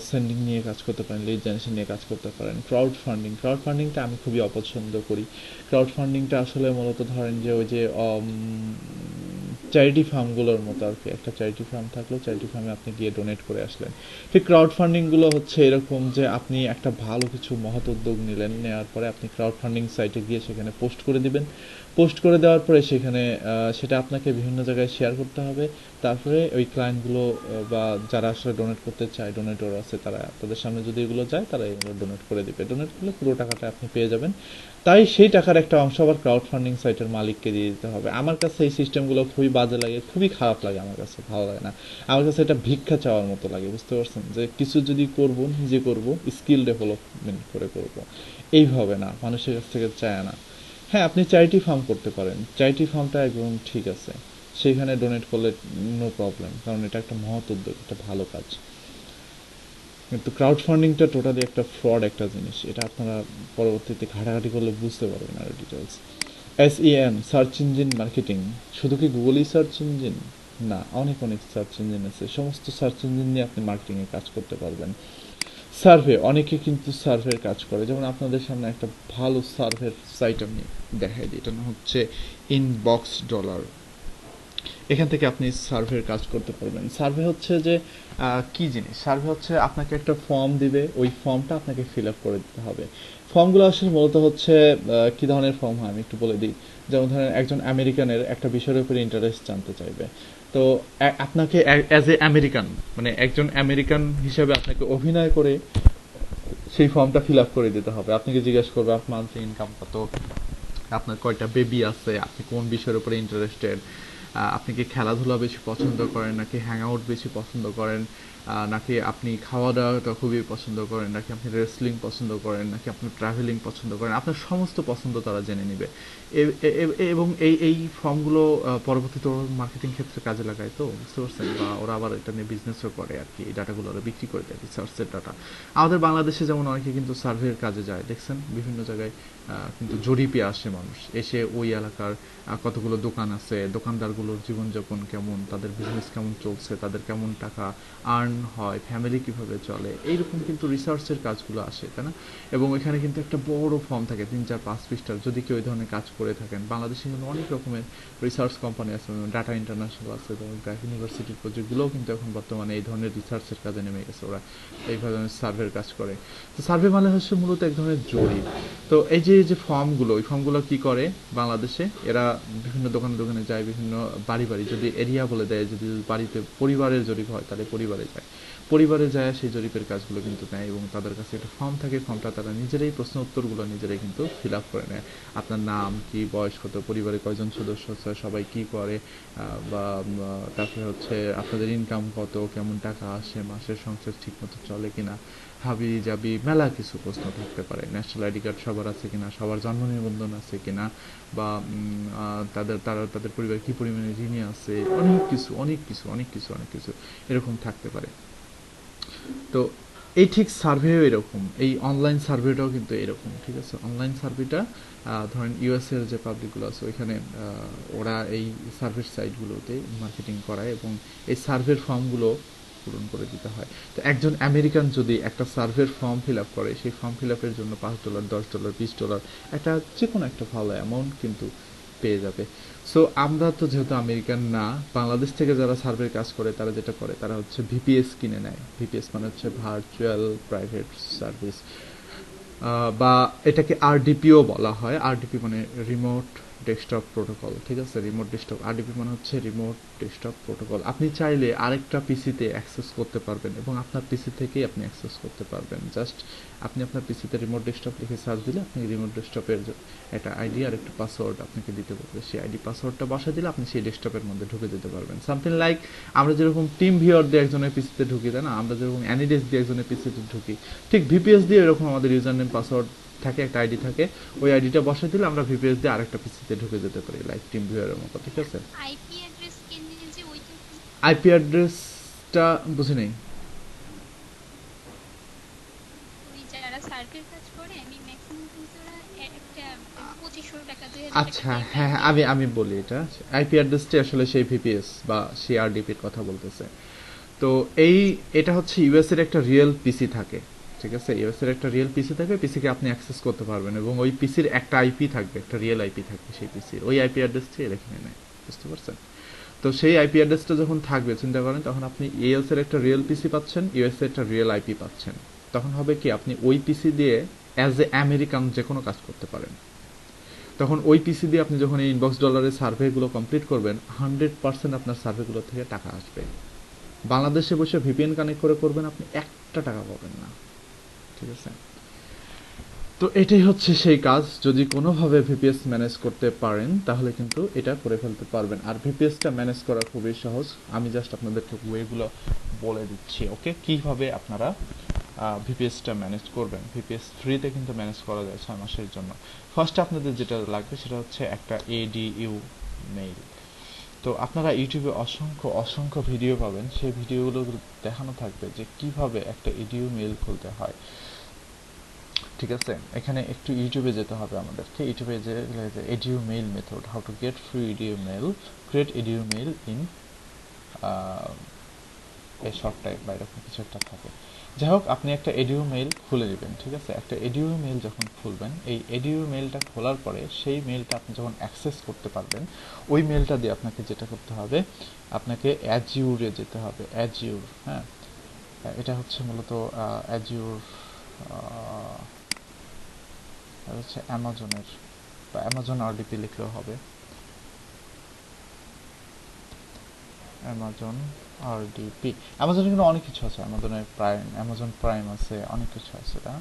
সেন্ডিং নিয়ে কাজ করতে পারেন, লিড জেনারেশন নিয়ে কাজ করতে পারেন। ক্রাউড ফান্ডিং, ক্রাউড ফান্ডিংটা আমি খুবই অপছন্দ করি। ক্রাউড ফান্ডিংটা আসলে মূলত ধরেন যে ওই যে চ্যারিটি ফার্মগুলোর মতো আর কি। একটা চ্যারিটি ফার্ম থাকলো, চ্যারিটি ফার্মে আপনি গিয়ে ডোনেট করে আসলেন। ঠিক ক্রাউড ফান্ডিংগুলো হচ্ছে এরকম যে আপনি একটা ভালো কিছু মহৎ উদ্যোগ নিলেন, নেওয়ার পরে আপনি ক্রাউড ফান্ডিং সাইটে গিয়ে সেখানে পোস্ট করে দিবেন। পোস্ট করে দেওয়ার পরে সেখানে সেটা আপনাকে বিভিন্ন জায়গায় শেয়ার করতে হবে। তারপরে ওই ক্লায়েন্টগুলো বা যারা আসলে ডোনেট করতে চায়, ডোনেটর আছে, তারা তাদের সামনে যদি এগুলো যায় তারা এগুলো ডোনেট করে দিবে। ডোনেট করলে পুরো টাকাটা আপনি পেয়ে যাবেন। তাই সেই টাকার একটা অংশ আবার ক্রাউড ফান্ডিং সাইটের মালিককে দিয়ে দিতে হবে। আমার কাছে এই সিস্টেমগুলো খুবই বাজে লাগে, খুবই খারাপ লাগে, আমার কাছে ভালো লাগে না। আমার কাছে এটা ভিক্ষা চাওয়ার মতো লাগে, বুঝতে পারছেন? যে কিছু যদি করব, নিজে করব, স্কিল ডেভেলপমেন্ট করে করব, এইভাবে না, মানুষের কাছ থেকে চায় না। হ্যাঁ, আপনি চ্যারিটি ফার্ম করতে পারেন, চ্যারিটি ফার্মটা একদম ঠিক আছে, সেখানে ডোনেট করলে নো প্রবলেম, কারণ এটা একটা মহৎ উদ্যোগ, একটা ভালো কাজ। কিন্তু ক্রাউড ফান্ডিংটা টোটালি একটা ফ্রড একটা জিনিস, এটা আপনারা পরবর্তীতে ঘাটাঘাটি করলে বুঝতে পারবেন আরো details. SEM, search engine marketing. শুধু কি গুগলই সার্চ ইঞ্জিন? না, অনেক অনেক সার্চ ইঞ্জিন আছে। সমস্ত সার্চ ইঞ্জিন নিয়ে আপনি মার্কেটিংয়ে কাজ করতে পারবেন। সার্ভে, অনেকে কিন্তু সার্ভের কাজ করে। যেমন আপনাদের সামনে একটা ভালো সার্ভের সাইট আমি দেখাই দিই। এটা না হচ্ছে ইনবক্স ডলার। এখান থেকে আপনি সার্ভের কাজ করতে পারবেন। সার্ভে হচ্ছে যে কি জিনিস? সার্ভে হচ্ছে আপনাকে একটা ফর্ম দিবে, ওই ফর্মটা আপনাকে ফিল আপ করে দিতে হবে। ফর্মগুলো আসলে মূলত হচ্ছে কি ধরনের ফর্ম হয় আমি একটু বলে দিই। যেমন ধরেন একজন আমেরিকানের একটা বিষয়ের উপরে ইন্টারেস্ট জানতে চাইবে। তো আপনাকে অ্যাজ এ আমেরিকান, মানে একজন আমেরিকান হিসেবে আপনাকে অভিনয় করে সেই ফর্মটা ফিল আপ করে দিতে হবে। আপনাকে জিজ্ঞেস করবে আপনার মান্থলি ইনকাম কত, আপনার কয়টা বেবি আছে, আপনি কোন বিষয়ের উপরে ইন্টারেস্টেড, আপনি কি খেলাধুলা বেশি পছন্দ করেন নাকি হ্যাং আউট বেশি পছন্দ করেন, নাকি আপনি খাওয়া দাওয়াটা খুবই পছন্দ করেন, নাকি আপনি রেসলিং পছন্দ করেন, নাকি আপনি ট্রাভেলিং পছন্দ করেন, আপনার সমস্ত পছন্দ তারা জেনে নেবে। এবং এই ফর্মগুলো পরবর্তীতে ওরা মার্কেটিং ক্ষেত্রে কাজে লাগায়, তো বুঝতে পারছেন? বা ওরা আবার এটা নিয়ে বিজনেসও করে আর কি, এই ডাটাগুলো ওরা বিক্রি করে দেয়, রিসার্চের ডাটা। আমাদের বাংলাদেশে যেমন অনেকে কিন্তু সার্ভের কাজে যায়, দেখছেন বিভিন্ন জায়গায় কিন্তু জরিপে আসে মানুষ, এসে ওই এলাকার কতগুলো দোকান আছে, দোকানদারগুলোর জীবনযাপন কেমন, তাদের বিজনেস কেমন চলছে, তাদের কেমন টাকা আর্ন হয়, ফ্যামিলি কিভাবে চলে, এইরকম কিন্তু রিসার্চের কাজগুলো আসে, তাই না? এবং এখানে কিন্তু একটা বড় ফর্ম থাকে 3-4-5 পৃষ্ঠার। যদি কেউ এই ধরনের কাজ করে থাকেন, বাংলাদেশে কিন্তু অনেক রকমের রিসার্চ কোম্পানি আছে, ডাটা ইন্টারন্যাশনাল আছে, যেমন ব্র্যাক ইউনিভার্সিটির প্রজেক্টগুলোও কিন্তু এখন বর্তমানে এই ধরনের রিসার্চের কাজে নেমে গেছে, ওরা এই ধরনের সার্ভের কাজ করে। তো সার্ভে মানে হচ্ছে মূলত এক ধরনের জরিপ। তো এই যে ফর্মগুলো, ওই ফর্মগুলো কি করে বাংলাদেশে, এরা বিভিন্ন দোকানে দোকানে যায়, বিভিন্ন বাড়ি বাড়ি, যদি এরিয়া বলে দেয়, যদি বাড়িতে পরিবারের জরিপ হয় তাহলে পরিবারে যায়, পরিবারে যায় সেই জরিপের কাজগুলো কিন্তু নেয়, এবং তাদের কাছে একটা ফর্ম থাকে, ফর্মটা তারা নিজেরাই, প্রশ্ন উত্তরগুলো নিজেরাই কিন্তু ফিল আপ করে নেয়। আপনার নাম কি, বয়স কত, পরিবারে কয়জন সদস্য আছে, সবাই কি করে, বা তারপরে হচ্ছে আপনাদের ইনকাম কত, কেমন টাকা আসে, মাসের সংসার ঠিক মতো চলে কিনা, হাবি জাবি মেলা কিছু প্রশ্ন থাকতে পারে। ন্যাশনাল আইডি কার্ড সবার আছে কিনা, সবার জন্ম নিবন্ধন আছে কিনা, বা তাদের পরিবার কি পরিমাণে ঋণী আছে, অনেক কিছু অনেক কিছু অনেক কিছু অনেক কিছু এরকম থাকতে পারে। তো এই ঠিক সার্ভেও এরকম, এই অনলাইন সার্ভেটাও কিন্তু এরকম, ঠিক আছে? অনলাইন সার্ভেটা ধরেন ইউএস এর যে পাবলিকগুলো আছে ওইখানে ওরা এই সার্ভের সাইটগুলোতে মার্কেটিং করায়, এবং এই সার্ভের ফর্মগুলো পূরণ করে দিতে হয়। তো একজন আমেরিকান যদি একটা সার্ভের ফর্ম ফিল আপ করে, সেই ফর্ম ফিল আপের জন্য $5, $10, $20 একটা যে কোনো একটা ভালো অ্যামাউন্ট কিন্তু পেয়ে যাবে। সো আমরা তো যেহেতু আমেরিকান না, বাংলাদেশ থেকে যারা সার্ভের কাজ করে তারা যেটা করে তারা হচ্ছে ভিপিএস কিনে নেয়। ভিপিএস মানে হচ্ছে ভার্চুয়াল প্রাইভেট সার্ভিস, বা এটাকে আরডিপিও বলা হয়। আরডিপি মানে রিমোট ডেস্কটপ প্রোটোকল, ঠিক আছে? রিমোট ডেস্কটপ, আরডিপি মানে হচ্ছে রিমোট ডেস্কটপ প্রোটোকল। আপনি চাইলে আরেকটা পিসিতে অ্যাক্সেস করতে পারবেন এবং আপনার পিসি থেকেই আপনি অ্যাক্সেস করতে পারবেন। জাস্ট আপনি আপনার পিসিতে রিমোট ডেস্কটপ লিখে সার্চ দিলে আপনি রিমোট ডেস্কটপের একটা আইডি আর একটা পাসওয়ার্ড আপনাকে দিতে বলবে। সেই আইডি পাসওয়ার্ডটা বসা দিলে আপনি সেই ডেস্কটপের মধ্যে ঢুকে যেতে পারবেন। সামথিং লাইক আমরা যেরকম টিম ভিউয়ার দিয়ে একজনের পিসিতে ঢুকি, তাই না? আমরা যেরকম অ্যানিডেস দিয়ে একজনের পিসিতে ঢুকি, ঠিক ভিপিএস দিয়ে এরকম আমাদের ইউজার নেম পাসওয়ার্ড থাকে, একটা আইডি থাকে। ওই আইডিটা বসাই দিলে আমরা ভিপিএস দিয়ে আরেকটা পিসিতে ঢুকে যেতে পারি, লাইক টিম ভিউয়ারের মতো, ঠিক আছে? আইপি অ্যাড্রেস কেন্দ্রে যে ওইটা কি? আইপি অ্যাড্রেসটা বুঝি নেই। ওই যারা সার্ভের কাজ করে, আমি ম্যাক্সিমাম কিন্তু ওরা একটা 2500 টাকা 2000 টাকা আচ্ছা, দিয়ে একটা হ্যাঁ হ্যাঁ, আইপি আমি অ্যাড্রেস। আমি বলি এটা আইপি অ্যাড্রেসটি আসলে সেই ভিপিএস বা সেই আরডিপির কথা বলতেছে। তো এই এটা হচ্ছে ইউএস এর একটা রিয়েল পিসি থাকে, ঠিক আছে? ইউএস এর একটা রিয়েল পিসি থাকে, পিসিকে আপনি অ্যাক্সেস করতে পারবেন এবং ওই পিসির একটা আইপি থাকবে, একটা রিয়েল আইপি থাকবে সেই পিসির। ওই আইপি অ্যাড্রেসটি এরা কিনে নেয়, বুঝতে পারছেন? তো সেই আইপি অ্যাড্রেসটা যখন থাকবে, চিন্তা করেন, তখন আপনি ইউএস এর একটা রিয়েল পিসি পাচ্ছেন, ইউএস এর একটা রিয়েল আইপি পাচ্ছেন। তখন হবে কি, আপনি ওই পিসি দিয়ে অ্যাজ এ আমেরিকান যে কোনো কাজ করতে পারেন। তখন ওই পিসি দিয়ে আপনি যখন এই ইনবক্স ডলারের সার্ভেগুলো কমপ্লিট করবেন, 100% আপনার সার্ভেগুলো থেকে টাকা আসবে। বাংলাদেশে বসে ভিপিএন কানেক্ট করে করবেন, আপনি একটা টাকা পাবেন না, ঠিক আছে? তো এটাই হচ্ছে সেই কাজ। যদি কোনোভাবে ভিপিএস ম্যানেজ করতে পারেন তাহলে কিন্তু এটা করে ফেলতে পারবেন। আর ভিপিএসটা ম্যানেজ করা খুবই সহজ। আমি জাস্ট আপনাদেরকে ওয়েগুলো বলে দিচ্ছি, ওকে? কিভাবে আপনারা ভিপিএসটা ম্যানেজ করবেন। ভিপিএস ফ্রিতে কিন্তু ম্যানেজ করা যায় 6 মাসের জন্য। ফার্স্টে আপনাদের যেটা লাগবে সেটা হচ্ছে একটা এডিইউ মেইল। তো আপনারা ইউটিউবে অসংখ্য অসংখ্য ভিডিও পাবেন, সেই ভিডিওগুলো দেখানো থাকবে যে কিভাবে একটা এডিইউ মেইল খুলতে হয়, ঠিক আছে? এখানে একটু ইউটিউবে যেতে হবে আমাদেরকে। ইউটিউবে যে EDU mail method, how to get free EDU mail, create EDU mail in এই শর্ট টাইপ বা এরকম কিছু একটা থাকে। যাই হোক, আপনি একটা এডিইউ মেইল খুলে নেবেন, ঠিক আছে? একটা এডিইউ মেইল যখন খুলবেন, এই এডিইউ মেইলটা খোলার পরে সেই মেইলটা আপনি যখন অ্যাক্সেস করতে পারবেন, ওই মেইলটা দিয়ে আপনাকে যেটা করতে হবে, আপনাকে অ্যাজিউরে যেতে হবে। অ্যাজিউর, হ্যাঁ, এটা হচ্ছে মূলত অ্যাজিউর, আর হচ্ছে অ্যামাজনের, বা অ্যামাজন আরডিপি লিখলেও হবে। অ্যামাজন আরডিপি, অ্যামাজনে কিন্তু অনেক কিছু আছে, অ্যামাজনের প্রাইম, অ্যামাজন প্রাইম আছে, অনেক কিছু আছে। এটা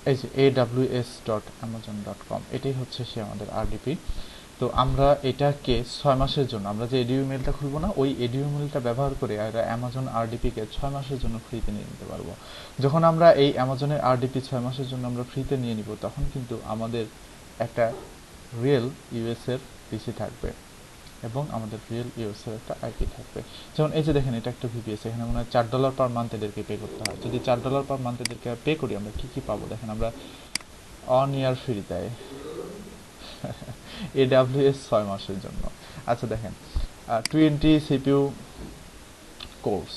এই যে aws.amazon.com, এটাই হচ্ছে সে আমাদের আরডিপি। তো আমরা এটাকে 6 মাসের জন্য, আমরা যে এডিইউ মেলটা খুলবো না, ওই এডিইউ মেলটা ব্যবহার করে আমরা অ্যামাজন আরডিপিকে 6 মাসের জন্য ফ্রিতে নিয়ে নিতে পারবো। যখন আমরা এই অ্যামাজনের আরডিপি 6 মাসের জন্য আমরা ফ্রিতে নিয়ে নিব, তখন কিন্তু আমাদের একটা রিয়েল ইউএস এর পিসি থাকবে এবং আমাদের রিয়েল ইউএস এর একটা আইপি থাকবে। যেমন এই যে দেখেন, এটা একটা ভিপিএস, এখানে মনে হয় $4 পার মান্থ এদেরকে পে করতে হয়। যদি $4 পার মান্থ এদেরকে পে করি, আমরা কি কি পাবো দেখেন। আমরা অন ইয়ার ফ্রি দেয় এডাব্লিউএস 6 মাসের জন্য। আচ্ছা দেখেন, 20 সিপিইউ কোর্স,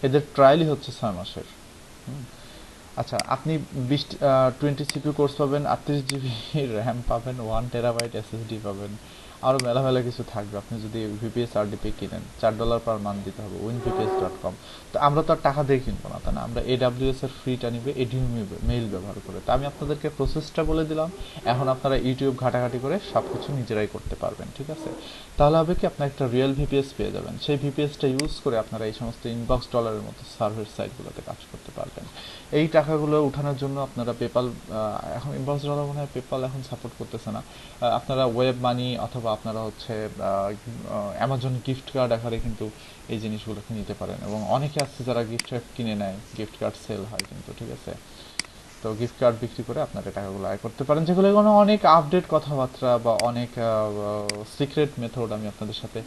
এদের ট্রায়ালই হচ্ছে 6 মাসের। আচ্ছা, আপনি 20 সিপিইউ কোর্স পাবেন, 38 জিবি র্যাম পাবেন, 1 টেরাবাইট এসএসডি পাবেন, আরও মেলা মেলা কিছু থাকবে। আপনি যদি ভিপিএস আরডিপি কিনেন, $4 পার মান্থ দিতে হবে, winvps.com। তো আমরা তো আর টাকা দিয়ে কিনবো না, তাই না? আমরা এডাব্লিউএস এর ফ্রিটা নিবে এডিইউ মেইল ব্যবহার করে। তো আমি আপনাদেরকে প্রসেসটা বলে দিলাম, এখন আপনারা ইউটিউব ঘাটাঘাটি করে সব কিছু নিজেরাই করতে পারবেন, ঠিক আছে? তাহলে হবে কি, আপনার একটা রিয়েল ভিপিএস পেয়ে যাবেন। সেই ভিপিএসটা ইউজ করে আপনারা এই সমস্ত ইনবক্স ডলারের মতো সার্ভার সাইটগুলোতে কাজ করতে পারবেন। এই টাকাগুলো উঠানোর জন্য আপনারা পেপাল, এখন ইনবক্স ডলার মনে হয় পেপাল এখন সাপোর্ট করতেছে না, আপনারা ওয়েব মানি অথবা আপনারা হচ্ছে অ্যামাজন গিফট কার্ড আকারে কিন্তু এই জিনিসগুলোকে নিতে পারেন। এবং অনেকে আছে যারা গিফট কার্ড কিনে নেয়, গিফট কার্ড সেল হয় কিন্তু, ঠিক আছে? তো গিফট কার্ড বিক্রি করে আপনারা টাকাগুলো আয় করতে পারেন, যেগুলো কোনো অনেক আপডেট কথাবার্তা বা অনেক সিক্রেট মেথড আমি আপনাদের সাথে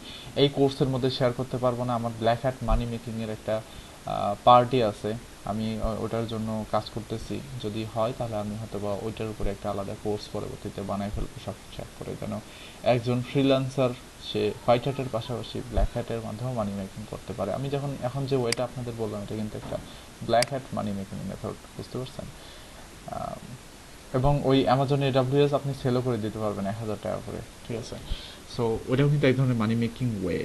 এই কোর্সের মধ্যে শেয়ার করতে পারবো না। আমার ব্ল্যাক হ্যাট মানি মেকিং এর একটা পার্টি আছে, আমি ওটার জন্য কাজ করতেছি, যদি হয় তাহলে আমি হয়তো বা ওইটার উপরে একটা আলাদা কোর্স পরবর্তীতে বানাই ফেলবো সব কিছু এক করে, যেন একজন ফ্রিল্যান্সার সে হোয়াইট হ্যাটের পাশাপাশি ব্ল্যাক হ্যাটের মাধ্যমেও মানি মেকিং করতে পারে। আমি যখন এখন যে ওয়েটা আপনাদের বললাম এটা কিন্তু একটা black hat money making method, বুঝতে পারছেন? আম, এবং ওই অ্যামাজন AWS আপনি সেলও করে দিতে পারবেন 1,000 টাকা করে, ঠিক আছে? সো ওটাও কিন্তু এক ধরনের মানি মেকিং ওয়ে।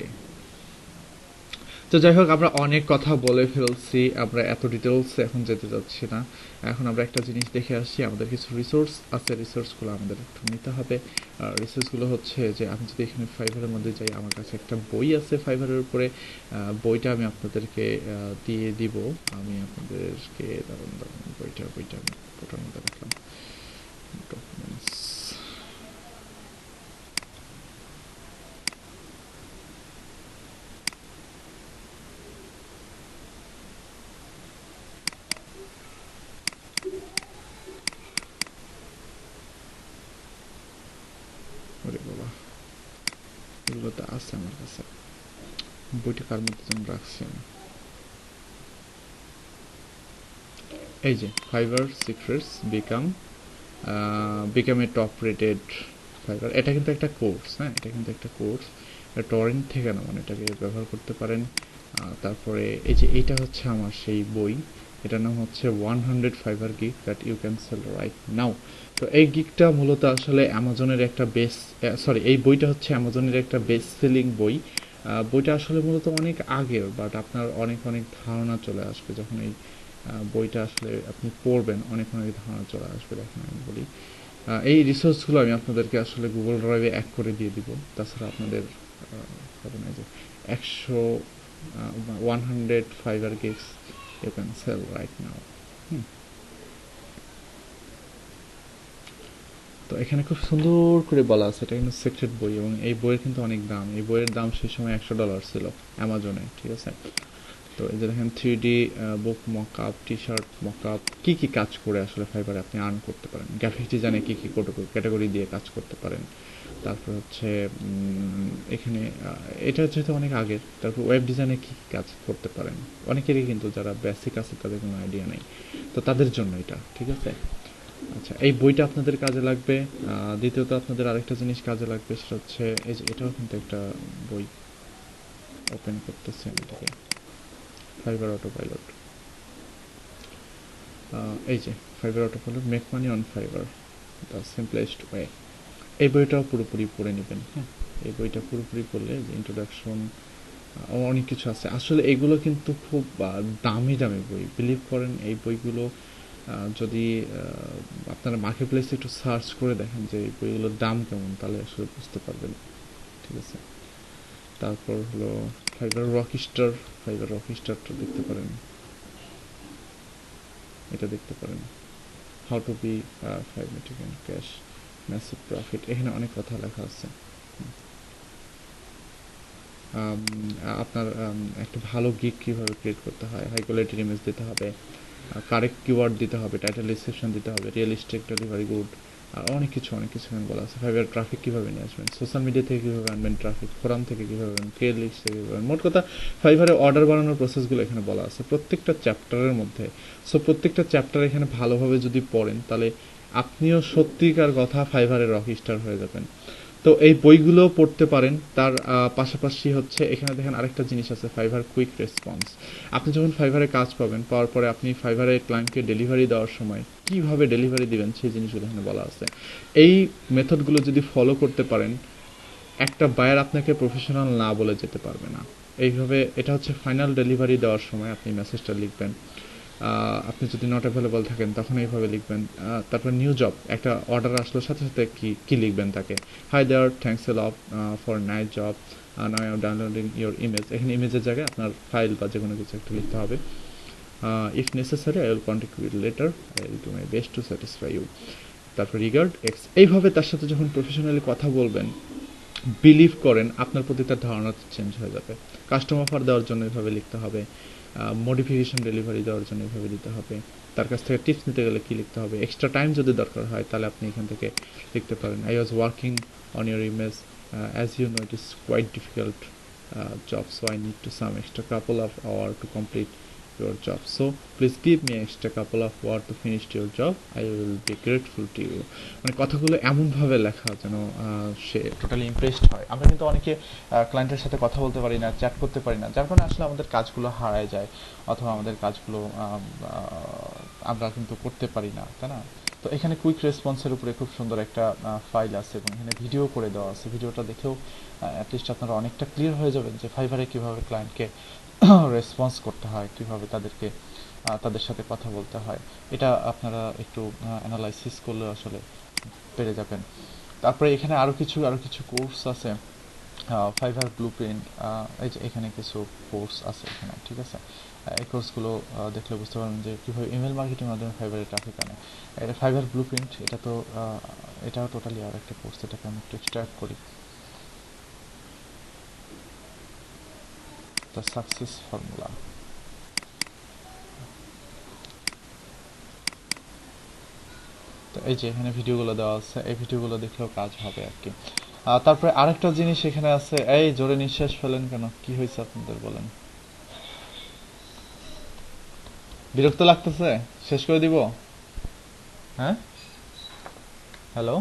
তো যাই হোক, আমরা অনেক কথা বলে ফেলছি, আমরা এত ডিটেলস এখন যেতে যাচ্ছি না। এখন আমরা একটা জিনিস দেখে আসছি, আমাদের কিছু রিসোর্স আছে, রিসোর্সগুলো আমাদের একটু নিতে হবে। রিসোর্সগুলো হচ্ছে যে আমি যদি এখানে ফাইবারের মধ্যে যাই, আমার কাছে একটা বই আছে ফাইবারের উপরে, বইটা আমি আপনাদেরকে দিয়ে দিব। আমি আপনাদেরকে দাঁড়ান দাঁড়ান, বইটা আমি ফটোর মধ্যে রাখলাম, ডকুমেন্টস। ওরে বাবা, এগুলো তো আছে আমার কাছে, বইটা কার মধ্যে যেন রাখছি আমি। এই যে fibre secrets become a top rated fibre, এটা কিন্তু একটা কোর্স, হ্যাঁ এটা কিন্তু একটা কোর্স, টরেন্ট থেকে না, মানে এটাকে ব্যবহার করতে পারেন। তারপরে এই যে এইটা হচ্ছে আমার সেই বই, এটার নাম হচ্ছে 100 Fiverr gig that you can sell right now. তো এই গিগটা মূলত আসলে অ্যামাজনের একটা এই বইটা হচ্ছে অ্যামাজনের একটা বেস্ট সেলিং বই। বইটা আসলে মূলত অনেক আগের, বাট আপনার অনেক অনেক ধারণা চলে আসবে যখন এই বইটা আসলে আপনি পড়বেন, অনেক অনেক ধারণা চলে আসবে। দেখেন আমি বলি, এই রিসোর্সগুলো আমি আপনাদেরকে আসলে গুগল ড্রাইভে এক করে দিয়ে দিব, তাছাড়া আপনাদের হবে না। যে 100 Fiverr gigs you can sell right now. তো এখানে খুব সুন্দর করে বলা আছে, এটা কিন্তু সিক্রেট বই, এবং এই বইয়ের কিন্তু অনেক দাম। এই বইয়ের দাম সেই সময় $100 ছিল অ্যামাজনে, ঠিক আছে? তো এই যে দেখেন 3D বুক মকআপ, টি শার্ট মকআপ, কী কী কাজ করে আসলে ফাইবারে আপনি আর্ন করতে পারেন, গ্রাফিক ডিজাইনে কী কী ক্যাটাগরি দিয়ে কাজ করতে পারেন। তারপর হচ্ছে এখানে এটা যেহেতু অনেক আগের, তারপর ওয়েব ডিজাইনে কী কী কাজ করতে পারেন, অনেকেরই কিন্তু যারা বেসিক আছে তাদের কোনো আইডিয়া নেই, তো তাদের জন্য এটা, ঠিক আছে? আচ্ছা, এই বইটা আপনাদের কাজে লাগবে। দ্বিতীয়ত আপনাদের আরেকটা জিনিস কাজে লাগবে, সেটা হচ্ছে এই যে এটাও কিন্তু একটা বই, ওপেন করতেছি আমি এটাকে, ফাইবার অটো পাইলট। এই যে fibre auto pilot, make money on fibre, the simplest way. এই বইটাও পুরোপুরি পড়ে নেবেন, হ্যাঁ এই বইটা পুরোপুরি পড়লে যে ইন্ট্রোডাকশন অনেক কিছু আছে আসলে, এগুলো কিন্তু খুব দামি দামি বই, বিলিভ করেন। এই বইগুলো যদি আপনারা মার্কেট প্লেসে একটু সার্চ করে দেখেন যে এই বইগুলোর দাম কেমন, তাহলে আসলে বুঝতে পারবেন, ঠিক আছে? তারপর হলো ফাইবার রকিস্টারটা দেখতে পারেন, এটা দেখতে পারেন। How to be fragmentic and cash massive profit, এখানে অনেক কথা লেখা আছে। আপনার একটা ভালো গিগ কীভাবে ক্রিয়েট করতে হয়, হাই কোয়ালিটির ইমেজ দিতে হবে, কারেক্ট কিওয়ার্ড দিতে হবে, টাইটেল ডিসক্রিপশন দিতে হবে, রিয়েলিস্টিক ডেলিভারি গুড, অনেক কিছু এখানে বলা আছে। ফাইবার ট্রাফিক কীভাবে নিয়ে আসবেন, সোশ্যাল মিডিয়া থেকে কীভাবে আনবেন ট্রাফিক, ফোরাম থেকে কীভাবে আনবেন, ক্রিয়েট লিস্ট থেকে কীভাবে আনবেন, মোট কথা ফাইবারে অর্ডার বানানোর প্রসেসগুলো এখানে বলা আছে প্রত্যেকটা চ্যাপ্টারের মধ্যে। সো প্রত্যেকটা চ্যাপ্টার এখানে ভালোভাবে যদি পড়েন, তাহলে আপনিও সত্যিকার কথা ফাইবারের রক স্টার হয়ে যাবেন। তো এই বইগুলো পড়তে পারেন। তার পাশাপাশি হচ্ছে এখানে দেখেন আরেকটা জিনিস আছে, ফাইবার কুইক রেসপন্স। আপনি যখন ফাইবারে কাজ পাবেন, পাওয়ার পরে আপনি ফাইবারের ক্লায়েন্টকে ডেলিভারি দেওয়ার সময় কিভাবে ডেলিভারি দিবেন সেই জিনিসগুলো এখানে বলা আছে। এই মেথডগুলো যদি ফলো করতে পারেন, একটা বায়ার আপনাকে প্রফেশনাল না বলে যেতে পারবে না। এইভাবে এটা হচ্ছে ফাইনাল ডেলিভারি দেওয়ার সময় আপনি মেসেজটা লিখবেন। আপনি যদি নট অ্যাভেলেবল থাকেন তখন এইভাবে লিখবেন। তারপর নিউ জব, একটা অর্ডার আসলো সাথে সাথে কি লিখবেন তাকে, hi there, thanks a lot for nice job, now I am downloading your image. এখানে ইমেজের জায়গায় আপনার ফাইল বা যে কোনো কিছু একটা লিখতে হবে। If necessary I will contact you later, I will do my best to satisfy you. তারপর রিগার্ড এক্স। এইভাবে তার সাথে যখন প্রফেশনালি কথা বলবেন, বিলিভ করেন আপনার প্রতি তার ধারণা চেঞ্জ হয়ে যাবে। কাস্টম অফার দেওয়ার জন্য এভাবে লিখতে হবে, মডিফিকেশন ডেলিভারি দেওয়ার জন্য এভাবে দিতে হবে, তার কাছ থেকে টিপস নিতে গেলে কী লিখতে হবে, এক্সট্রা টাইম যদি দরকার হয় তাহলে আপনি এখান থেকে লিখতে পারেন। I was working on your image, as you know it is quite difficult job, so I need to some extra couple of hour to complete your job. So please give me extra couple of hours to finish your job. I will be grateful to you. মানে কথাগুলো এমনভাবে লেখা যেন সে টোটালি ইমপ্রেসড হয়। আমরা কিন্তু অনেকে ক্লায়েন্টের সাথে কথা বলতে পারি না, চ্যাট করতে পারি না, যার কারণে আসলে আমাদের কাজগুলো হারায় যায়, অথবা আমাদের কাজগুলো আমরা কিন্তু করতে পারি না, তাই না? তো এখানে কুইক রেসপন্সের উপরে খুব সুন্দর একটা ফাইল আছে এবং এখানে ভিডিও করে দেওয়া আছে। ভিডিওটা দেখেও অ্যাটলিস্ট আপনারা অনেকটা ক্লিয়ার হয়ে যাবেন যে ফাইবারে কীভাবে ক্লায়েন্টকে রেসপন্স করতে হয়, কীভাবে তাদেরকে তাদের সাথে কথা বলতে হয়। এটা আপনারা একটু অ্যানালাইসিস করলে আসলে পেরে যাবেন। তারপরে এখানে আরও কিছু কোর্স আছে, ফাইবার ব্লুপ্রিন্ট, এই যে এখানে কিছু কোর্স আছে এখানে, ঠিক আছে? এই কোর্সগুলো দেখলে বুঝতে পারবেন যে কীভাবে ইমেল মার্কেটিংয়ের মাধ্যমে ফাইবারে ট্রাফিক আনে। এটা ফাইবার ব্লুপ্রিন্ট, এটা তো এটাও টোটালি আর একটা কোর্স, এটাকে আমি একটু এক্সট্রাক্ট করি। দ্য সাকসেস ফর্মুলা, তো এই যে এখানে ভিডিওগুলো দেওয়া আছে, এই ভিডিওগুলো দেখলেও কাজ হবে আর কি। তারপরে আরেকটা জিনিস এখানে আছে, এই জোরে নিঃশ্বাস ফেলেন কেন, কি হয়েছে আপনাদের বলেন? বিরক্ত লাগতেছে? শেষ করে দিব? হ্যাঁ, হ্যালো,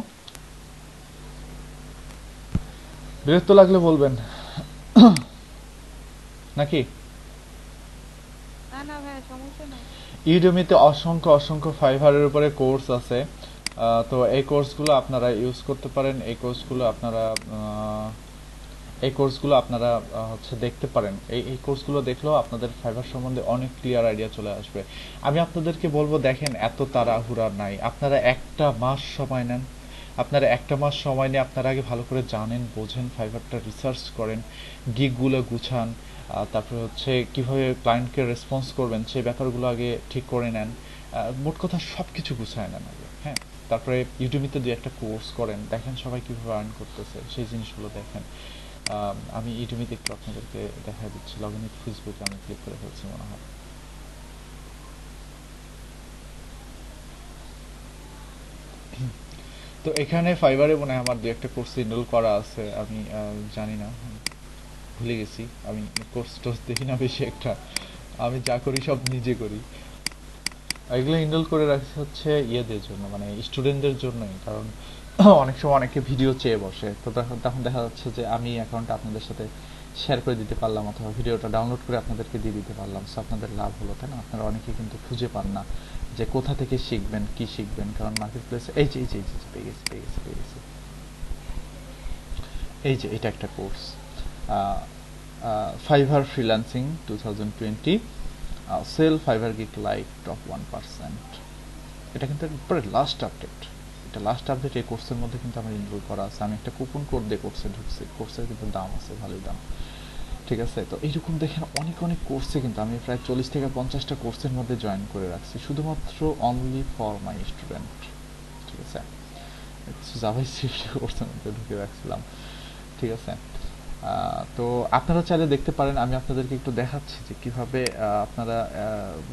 বিরক্ত লাগলে বলবেন নাকি? না না ভাইয়া, সমস্যা নাই। ইউডেমিতে অসংখ্য ফাইবারের উপরে কোর্স আছে। তো এই কোর্সগুলো আপনারা ইউজ করতে পারেন, এই কোর্সগুলো আপনারা হচ্ছে দেখতে পারেন। এই কোর্সগুলো দেখলেও আপনাদের ফাইবার সম্বন্ধে অনেক ক্লিয়ার আইডিয়া চলে আসবে। আমি আপনাদেরকে বলবো, দেখেন এত তাড়াহুড়া নাই, আপনারা একটা মাস সময় নেন। আপনারা একটা মাস সময় নিয়ে আপনারা আগে ভালো করে জানেন, বোঝেন, ফাইবারটা রিসার্চ করেন, গিগগুলো গুছান, তারপরে হচ্ছে কীভাবে ক্লায়েন্টকে রেসপন্স করবেন সেই ব্যাপারগুলো আগে ঠিক করে নেন। মোট কথা সব কিছু গুছায় নেন আগে, হ্যাঁ। তারপরে ইউটিউবিতে দু একটা কোর্স করেন, দেখেন সবাই কীভাবে আর্ন করতেছে, সেই জিনিসগুলো দেখেন। আমি ইউটিউবিতে একটু আপনাদেরকে দেখা দিচ্ছি, লগ ইন উইথ ফেসবুকে আমি ক্লিক করে ফেলছি মনে হয়। তো এখানে ফাইবারে মনে হয় আমার দু একটা কোর্স এনরোল করা আছে, আমি জানি না, ভুলে গেছি। আমি কোর্স টোর্স দেখি না বেশি একটা, আমি যা করি সব নিজে করি। এগুলো এনরোল করে রাখছি হচ্ছে ইয়েদের জন্য, মানে স্টুডেন্টদের জন্যই, কারণ অনেক সময় অনেকে ভিডিও চেয়ে বসে, তো তখন দেখা যাচ্ছে যে আমি অ্যাকাউন্টটা আপনাদের সাথে শেয়ার করে দিতে পারলাম, অথবা ভিডিওটা ডাউনলোড করে আপনাদেরকে দিয়ে দিতে পারলাম, সো আপনাদের লাভ হলো, তাই না? আপনারা অনেকে কিন্তু খুঁজে পান না যে কোথা থেকে শিখবেন, কি শিখবেন, কারণ মার্কেট প্লেসে এই যে পেয়ে গেছি, এই যে এটা একটা course, Fiverr freelancing 2020, sell Fiverr gig like top 1%। এটা কিন্তু একবারে লাস্ট আপডেট, এই কোর্সের মধ্যে কিন্তু আমার এনরোল করা আছে। আমি একটা কুপন কোড দিয়ে কোর্সে ঢুকছি, কোর্সের কিন্তু দাম আছে, ভালোই দাম, ঠিক আছে? তো এইরকম দেখেন অনেক কোর্সে কিন্তু আমি প্রায় 40 থেকে 50টা কোর্সের মধ্যে জয়েন করে রাখছি, শুধুমাত্র অনলি ফর মাই স্টুডেন্ট, ঠিক আছে? কিছু জাভাস্ক্রিপ্ট কোর্সের মধ্যে ঢুকে রাখছিলাম, ঠিক আছে? তো আপনারা চাইলে দেখতে পারেন, আমি আপনাদেরকে একটু দেখাচ্ছি যে কিভাবে আপনারা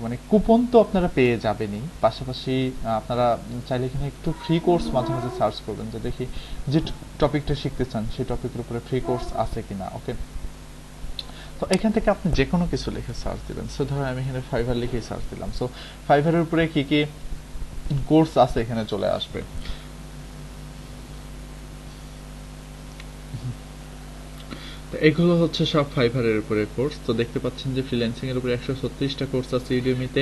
মানে কুপন তো আপনারা পেয়ে যাবেনই, পাশাপাশি আপনারা চাইলে এখানে একটু ফ্রি কোর্স মাঝে মাঝে সার্চ করবেন, যে দেখি যে টপিকটা শিখতে চান সেই টপিকের উপরে ফ্রি কোর্স আছে কিনা, ওকে? তো এখান থেকে আপনি যে কোনো কিছু লিখে সার্চ দিবেন। সো ধরো আমি এখানে ফাইবার লিখেই সার্চ দিলাম, সো ফাইবারের উপরে কি কি কোর্স আছে এখানে চলে আসবে। তো এগুলো হচ্ছে সব ফাইবারের উপরে কোর্স। তো দেখতে পাচ্ছেন যে ফ্রিল্যান্সিং এর উপরে 136টা কোর্স আছে ইউডেমিতে,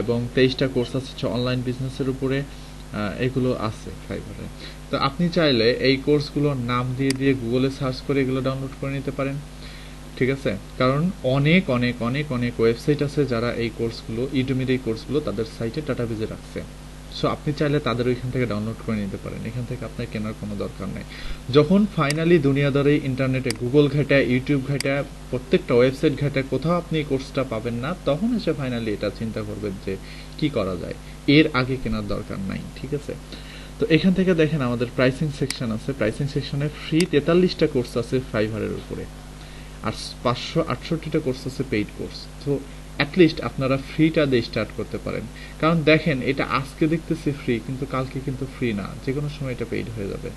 এবং 23টা কোর্স আছে অনলাইন বিজনেসের উপরে, এগুলো আছে ফাইবারে। তো আপনি চাইলে এই কোর্সগুলোর নাম দিয়ে গুগলে সার্চ করে এগুলো ডাউনলোড করে নিতে পারেন, ঠিক আছে? কারণ অনেক ওয়েবসাইট আছে যারা এই কোর্সগুলো, ইউডেমির এই কোর্সগুলো তাদের সাইটে ডাটাবেজে রাখছে। সো আপনি চাইলে তাদের ওইখান থেকে ডাউনলোড করে নিতে পারেন, এখান থেকে আপনার কেনার কোনো দরকার নেই। যখন ফাইনালি দুনিয়াদারে ইন্টারনেটে গুগল ঘাটায়, ইউটিউব ঘাটায়, প্রত্যেকটা ওয়েবসাইট ঘাটায় কোথাও আপনি এই কোর্সটা পাবেন না, তখন এসে ফাইনালি এটা চিন্তা করবেন যে কি করা যায়, এর আগে কেনার দরকার নাই, ঠিক আছে? তো এখান থেকে দেখেন আমাদের প্রাইসিং সেকশন আছে, প্রাইসিং সেকশনে ফ্রি 43টা কোর্স আছে ফাইবারের উপরে, আর 568টা কোর্স আছে পেইড কোর্স। তো অ্যাটলিস্ট আপনারা ফ্রিটা দিয়ে স্টার্ট করতে পারেন, কারণ দেখেন এটা আজকে দেখতেছি ফ্রি, কিন্তু কালকে কিন্তু ফ্রি না, যে কোনো সময় এটা পেইড হয়ে যাবে।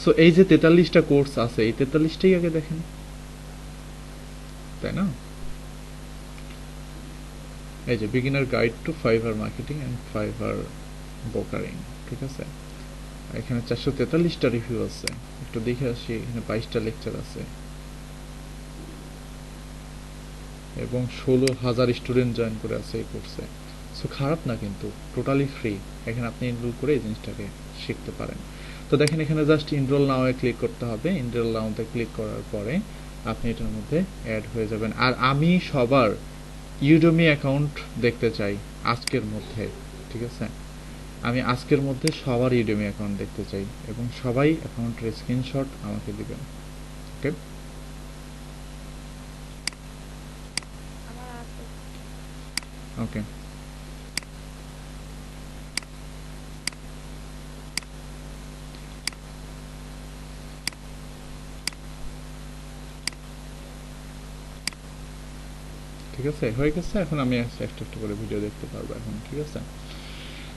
সো এই যে 43টা কোর্স আছে, এই 43টাই আগে দেখেন, তাই না? এই যে beginner guide to Fiverr marketing and Fiverr brokering, ঠিক আছে। এখানে 443টা রিভিউ আছে, একটু দেখে আসি। এখানে 22টা লেকচার আছে এবং 16,000 স্টুডেন্ট জয়েন করে আছে এই কোর্সে। সো খারাপ না, কিন্তু টোটালি ফ্রি। এখানে আপনি এনরোল করে এই জিনিসটাকে শিখতে পারেন। তো দেখেন এখানে জাস্ট এনরোল নাও এ ক্লিক করতে হবে। এনরোল নাওতে ক্লিক করার পরে আপনি এটার মধ্যে অ্যাড হয়ে যাবেন। আর আমি সবার ইউডেমি অ্যাকাউন্ট দেখতে চাই আজকের মধ্যে, ঠিক আছে। আমি আজকের মধ্যে সবার ইউডেমি অ্যাকাউন্ট দেখতে চাই এবং সবাই অ্যাকাউন্টের স্ক্রিনশট আমাকে দিবেন, ওকে। আমার আছে। ওকে, ঠিক আছে, হয়ে গেছে। এখন আমি একটা একটা করে ভিডিও দেখতে পারবো এখন, ঠিক আছে।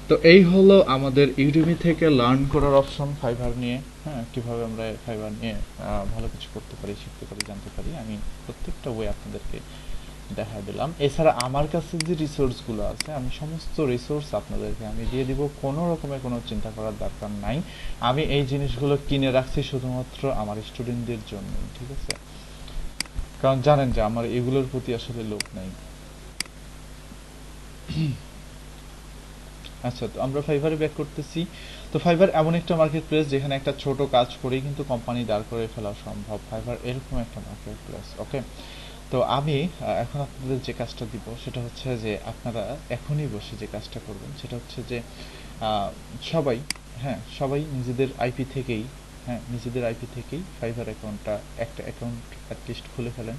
তো এই হলো আমাদের ইউডেমি থেকে লার্ন করার অপশন ফাইবার নিয়ে। হ্যাঁ, কিভাবে আমরা ফাইবার নিয়ে ভালো কিছু করতে পারি, শিখতে পারি, জানতে পারি। আমি প্রত্যেকটা ওয়ে আপনাদেরকে দেখা দিলাম। এছাড়া আমার কাছে যে রিসোর্সগুলো আছে, আমি সমস্ত রিসোর্স আপনাদেরকে আমি দিয়ে দিব। কোনো রকমের কোনো চিন্তা করার দরকার নাই। আমি এই জিনিসগুলো কিনে রাখছি শুধুমাত্র আমার স্টুডেন্টদের জন্য, ঠিক আছে। কারণ জানেন যে আমার এগুলোর প্রতি আসলে লোভ নাই। আচ্ছা, তো আমরা ফাইবারে ব্যাক করতেছি। তো ফাইবার এমন একটা মার্কেট প্লেস যেখানে একটা ছোট কাজ করেই কিন্তু কোম্পানি দাঁড় করে ফেলা সম্ভব। ফাইবার এরকম একটা মার্কেট প্লেস, ওকে। তো আমি এখন আপনাদের যে কাজটা দিব সেটা হচ্ছে যে আপনারা এখনই বসে যে কাজটা করবেন সেটা হচ্ছে যে সবাই, হ্যাঁ সবাই নিজেদের আইপি থেকেই, হ্যাঁ নিজেদের আইপি থেকেই ফাইবার অ্যাকাউন্টটা, একটা অ্যাকাউন্ট অ্যাটলিস্ট খুলে ফেলেন।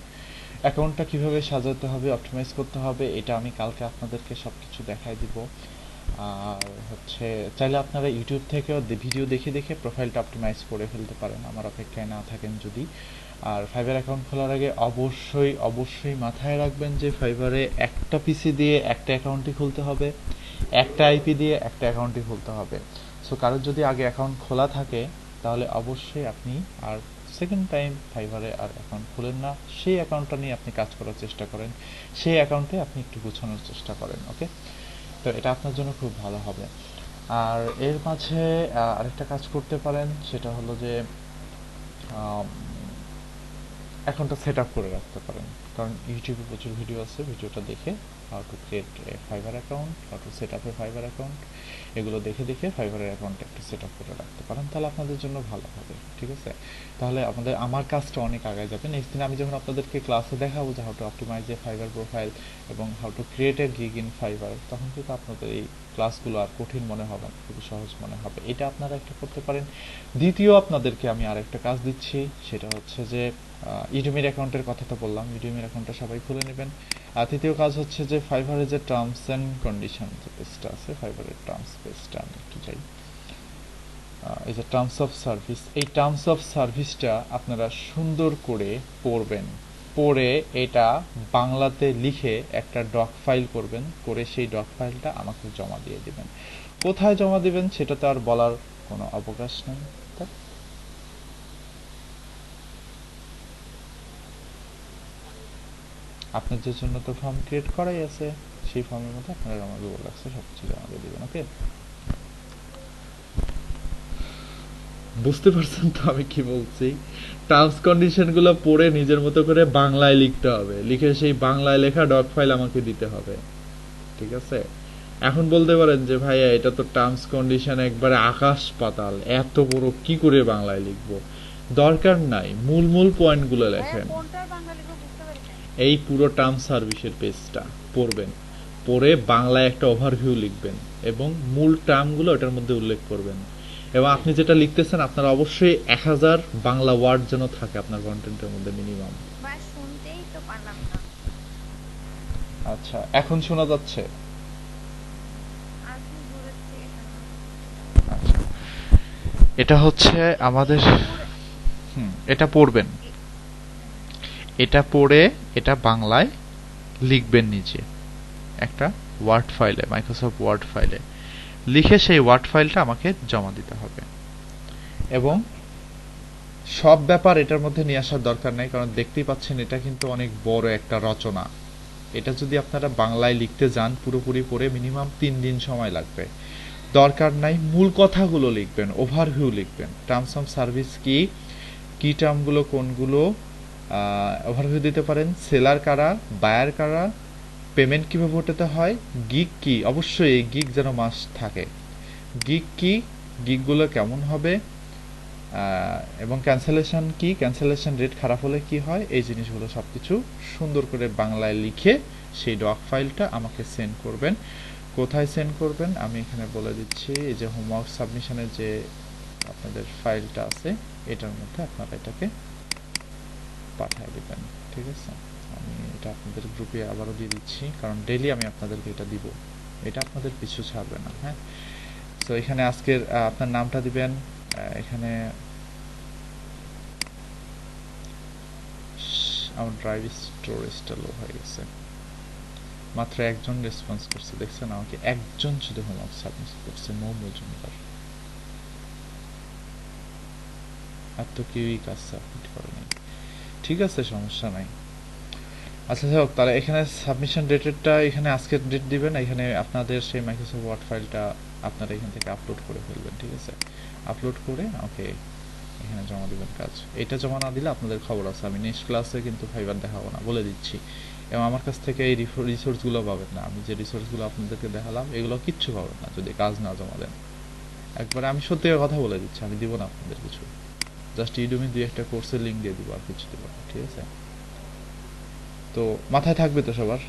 অ্যাকাউন্টটা কিভাবে সাজাতে হবে, অপটিমাইজ করতে হবে, এটা আমি কালকে আপনাদেরকে সবকিছু দেখাই দিব। আর হচ্ছে চাইলে আপনারা ইউটিউব থেকেও ভিডিও দেখে দেখে প্রোফাইলটা অপটিমাইজ করে ফেলতে পারেন, আমার অপেক্ষায় না থাকেন যদি। আর ফাইবার অ্যাকাউন্ট খোলার আগে অবশ্যই অবশ্যই মাথায় রাখবেন যে ফাইবারে একটা পিসি দিয়ে একটা অ্যাকাউন্টই খুলতে হবে, একটা আইপি দিয়ে একটা অ্যাকাউন্টই খুলতে হবে। সো কারোর যদি আগে অ্যাকাউন্ট খোলা থাকে তাহলে অবশ্যই আপনি আর সেকেন্ড টাইম ফাইবারে আর অ্যাকাউন্ট খুলেন না। সেই অ্যাকাউন্টটা নিয়ে আপনি কাজ করার চেষ্টা করেন, সেই অ্যাকাউন্টে আপনি একটু গুছানোর চেষ্টা করেন, ওকে। তো এটা আপনার জন্য খুব ভালো হবে। আর এর মাঝে আরেকটা কাজ করতে পারেন, সেটা হলো যে অ্যাকাউন্টটা সেট আপ করে রাখতে পারেন। কারণ ইউটিউবে প্রচুর ভিডিও আছে, ভিডিওটা দেখে how to create A fibre account, how to set up A fibre account, এগুলো দেখে দেখে ফাইবারের অ্যাকাউন্ট একটা সেট আপ করে রাখতে পারেন, তাহলে আপনাদের জন্য ভালো হবে, ঠিক আছে। তাহলে আমার কাজটা অনেক আগে যাবে। নেক্সট দিন আমি যখন আপনাদেরকে ক্লাসে দেখাবো যে how to optimize a Fiverr profile এবং how to create a gig in Fiverr, তখন কিন্তু আপনাদের এই ক্লাসগুলো আর কঠিন মনে হবে না, খুবই সহজ মনে হবে। এটা আপনারা একটা করতে পারেন। দ্বিতীয় আপনাদেরকে আমি আরেকটা কাজ দিচ্ছি, সেটা হচ্ছে যে ইউডেমির অ্যাকাউন্টের কথা তো বললাম, ইউডেমির অ্যাকাউন্টটা সবাই খুলে নেবেন। আর তৃতীয় কাজ হচ্ছে যে ফাইবারের যে টার্মস অ্যান্ড কন্ডিশন যে পেজটা আছে, ফাইবারের টার্মস পেজটা আমি একটু যাই। এই যে টার্মস অফ সার্ভিস, এই টার্মস অফ সার্ভিসটা আপনারা সুন্দর করে পড়বেন, পড়ে এটা বাংলাতে লিখে একটা ডক ফাইল করবেন, করে সেই ডক ফাইলটা আমাকে জমা দিয়ে দিবেন। কোথায় জমা দিবেন সেটা তো আর বলার কোনো অবকাশ নেই। আপনাদের জন্য তো ফর্ম ক্রিয়েট করাই আছে, সেই ফর্মের মধ্যে আপনারা আমাকে বলে রাখছে সবকিছু জমা দিয়ে দিবেন, ওকে। বুঝতে পারছেন তো আমি কি বলছি? টার্মস কন্ডিশন গুলো পড়ে নিজের মতো করে বাংলায় লিখতে হবে, লিখে সেই বাংলায় লেখা ডক ফাইল আমাকে দিতে হবে, ঠিক আছে। এখন বলতে পারেন যে ভাইয়া এটা তো টার্মস কন্ডিশন একবারে আকাশ পাতাল, এত বড় কি করে বাংলায় লিখবো? দরকার নাই, মূল মূল পয়েন্ট গুলো ভাইয়া লেখেন। কোনটার বাংলা লিখবো বুঝতে পারি নাই। এই পুরো টার্ম সার্ভিসের পেজটা পড়বেন, পড়ে বাংলায় একটা ওভারভিউ লিখবেন এবং মূল টার্মগুলো এটার মধ্যে উল্লেখ করবেন। এবং আপনি যেটা লিখতেছেন আপনার অবশ্যই 1000 বাংলা ওয়ার্ড যেন থাকে আপনার কন্টেন্টের মধ্যে মিনিমাম। ভাই শুনতেই তো পারলাম না। আচ্ছা, এখন শোনা যাচ্ছে? আর কি দূরের থেকে শোনা। আচ্ছা, এটা হচ্ছে আমাদের, এটা পড়বেন, এটা পড়ে এটা বাংলায় লিখবেন নিজে একটা ওয়ার্ড ফাইলে, মাইক্রোসফট ওয়ার্ড ফাইলে লিখে সেই ওয়ার্ড ফাইলটা আমাকে জমা দিতে হবে। এবং সব ব্যাপার এটার মধ্যে নিয়ে আসার দরকার নাই, কারণ দেখতেই পাচ্ছেন এটা কিন্তু অনেক বড় একটা রচনা, এটা যদি আপনারা বাংলায় লিখতে যান পুরোপুরি পড়ে মিনিমাম 3 দিন সময় লাগবে। দরকার নাই, মূল কথাগুলো লিখবেন, ওভারভিউ লিখবেন, টার্মস অফ সার্ভিস কি, কি টার্মগুলো কোনগুলো, ওভারভিউ দিতে পারেন, সেলার কারা, বায়ার কারা, পেমেন্ট কিভাবে ঘটাতে হয়, গিগ কি, অবশ্যই এই গিগ যেন মাস্ট থাকে, গিগ কি, গিগগুলো কেমন হবে, এবং ক্যান্সেলেশন কি, ক্যান্সেলেশন রেট খারাপ হলে কি হয়, এই জিনিসগুলো সব কিছু সুন্দর করে বাংলায় লিখে সেই ডক ফাইলটা আমাকে সেন্ড করবেন। কোথায় সেন্ড করবেন আমি এখানে বলে দিচ্ছি, এই যে হোমওয়ার্ক সাবমিশনের যে আপনাদের ফাইলটা আছে এটার মধ্যে আপনারা এটাকে পাঠিয়ে দেবেন, ঠিক আছে। আমি এটা আপনাদের গ্রুপে আবারও দিয়ে দিচ্ছি, কারণ ডেইলি আমি আপনাদেরকে এটা দিব, এটা আপনাদের পিছু ছাড়বে না, হ্যাঁ। তো এখানে আজকের আপনার নামটা দিবেন, এখানে আমার ড্রাইভ স্টোরেজটা লো হয়ে গেছে, মাত্র একজন রেসপন্স করছে, দেখছেন, আমাকে একজন শুধু হোমওয়ার্ক সাবমিট করছে, মজুমদার, আর তো কেউই কাজ সাবমিট করেনি। ঠিক আছে, সমস্যা নাই। আচ্ছা যাই হোক, তাহলে এখানে সাবমিশন ডেটেরটা এখানে আজকের ডেট দিবেন, এখানে আপনাদের সেই মাইক্রোসফট ওয়ার্ড ফাইলটা আপনারা এখান থেকে আপলোড করে ফেলবেন, ঠিক আছে। আপলোড করে ওকে এখানে জমা দিবেন কাজ। এটা জমা না দিলে আপনাদের খবর আছে, আমি নেক্সট ক্লাসে কিন্তু ফাইবার দেখাবো না, বলে দিচ্ছি। এবং আমার কাছ থেকে এই রিসোর্সগুলো পাবেন না, আমি যে রিসোর্সগুলো আপনাদেরকে দেখালাম এগুলো কিচ্ছু পাবেন না যদি কাজ না জমা দেন। একবারে আমি সত্যি কথা বলে দিচ্ছি, আমি দিব না আপনাদের কিছু, জাস্ট ইউডেমি 2-1টা কোর্সের লিঙ্ক দিয়ে দিব, আর কিছু দিব না, ঠিক আছে। তো মাথায় থাকবে তো সবার।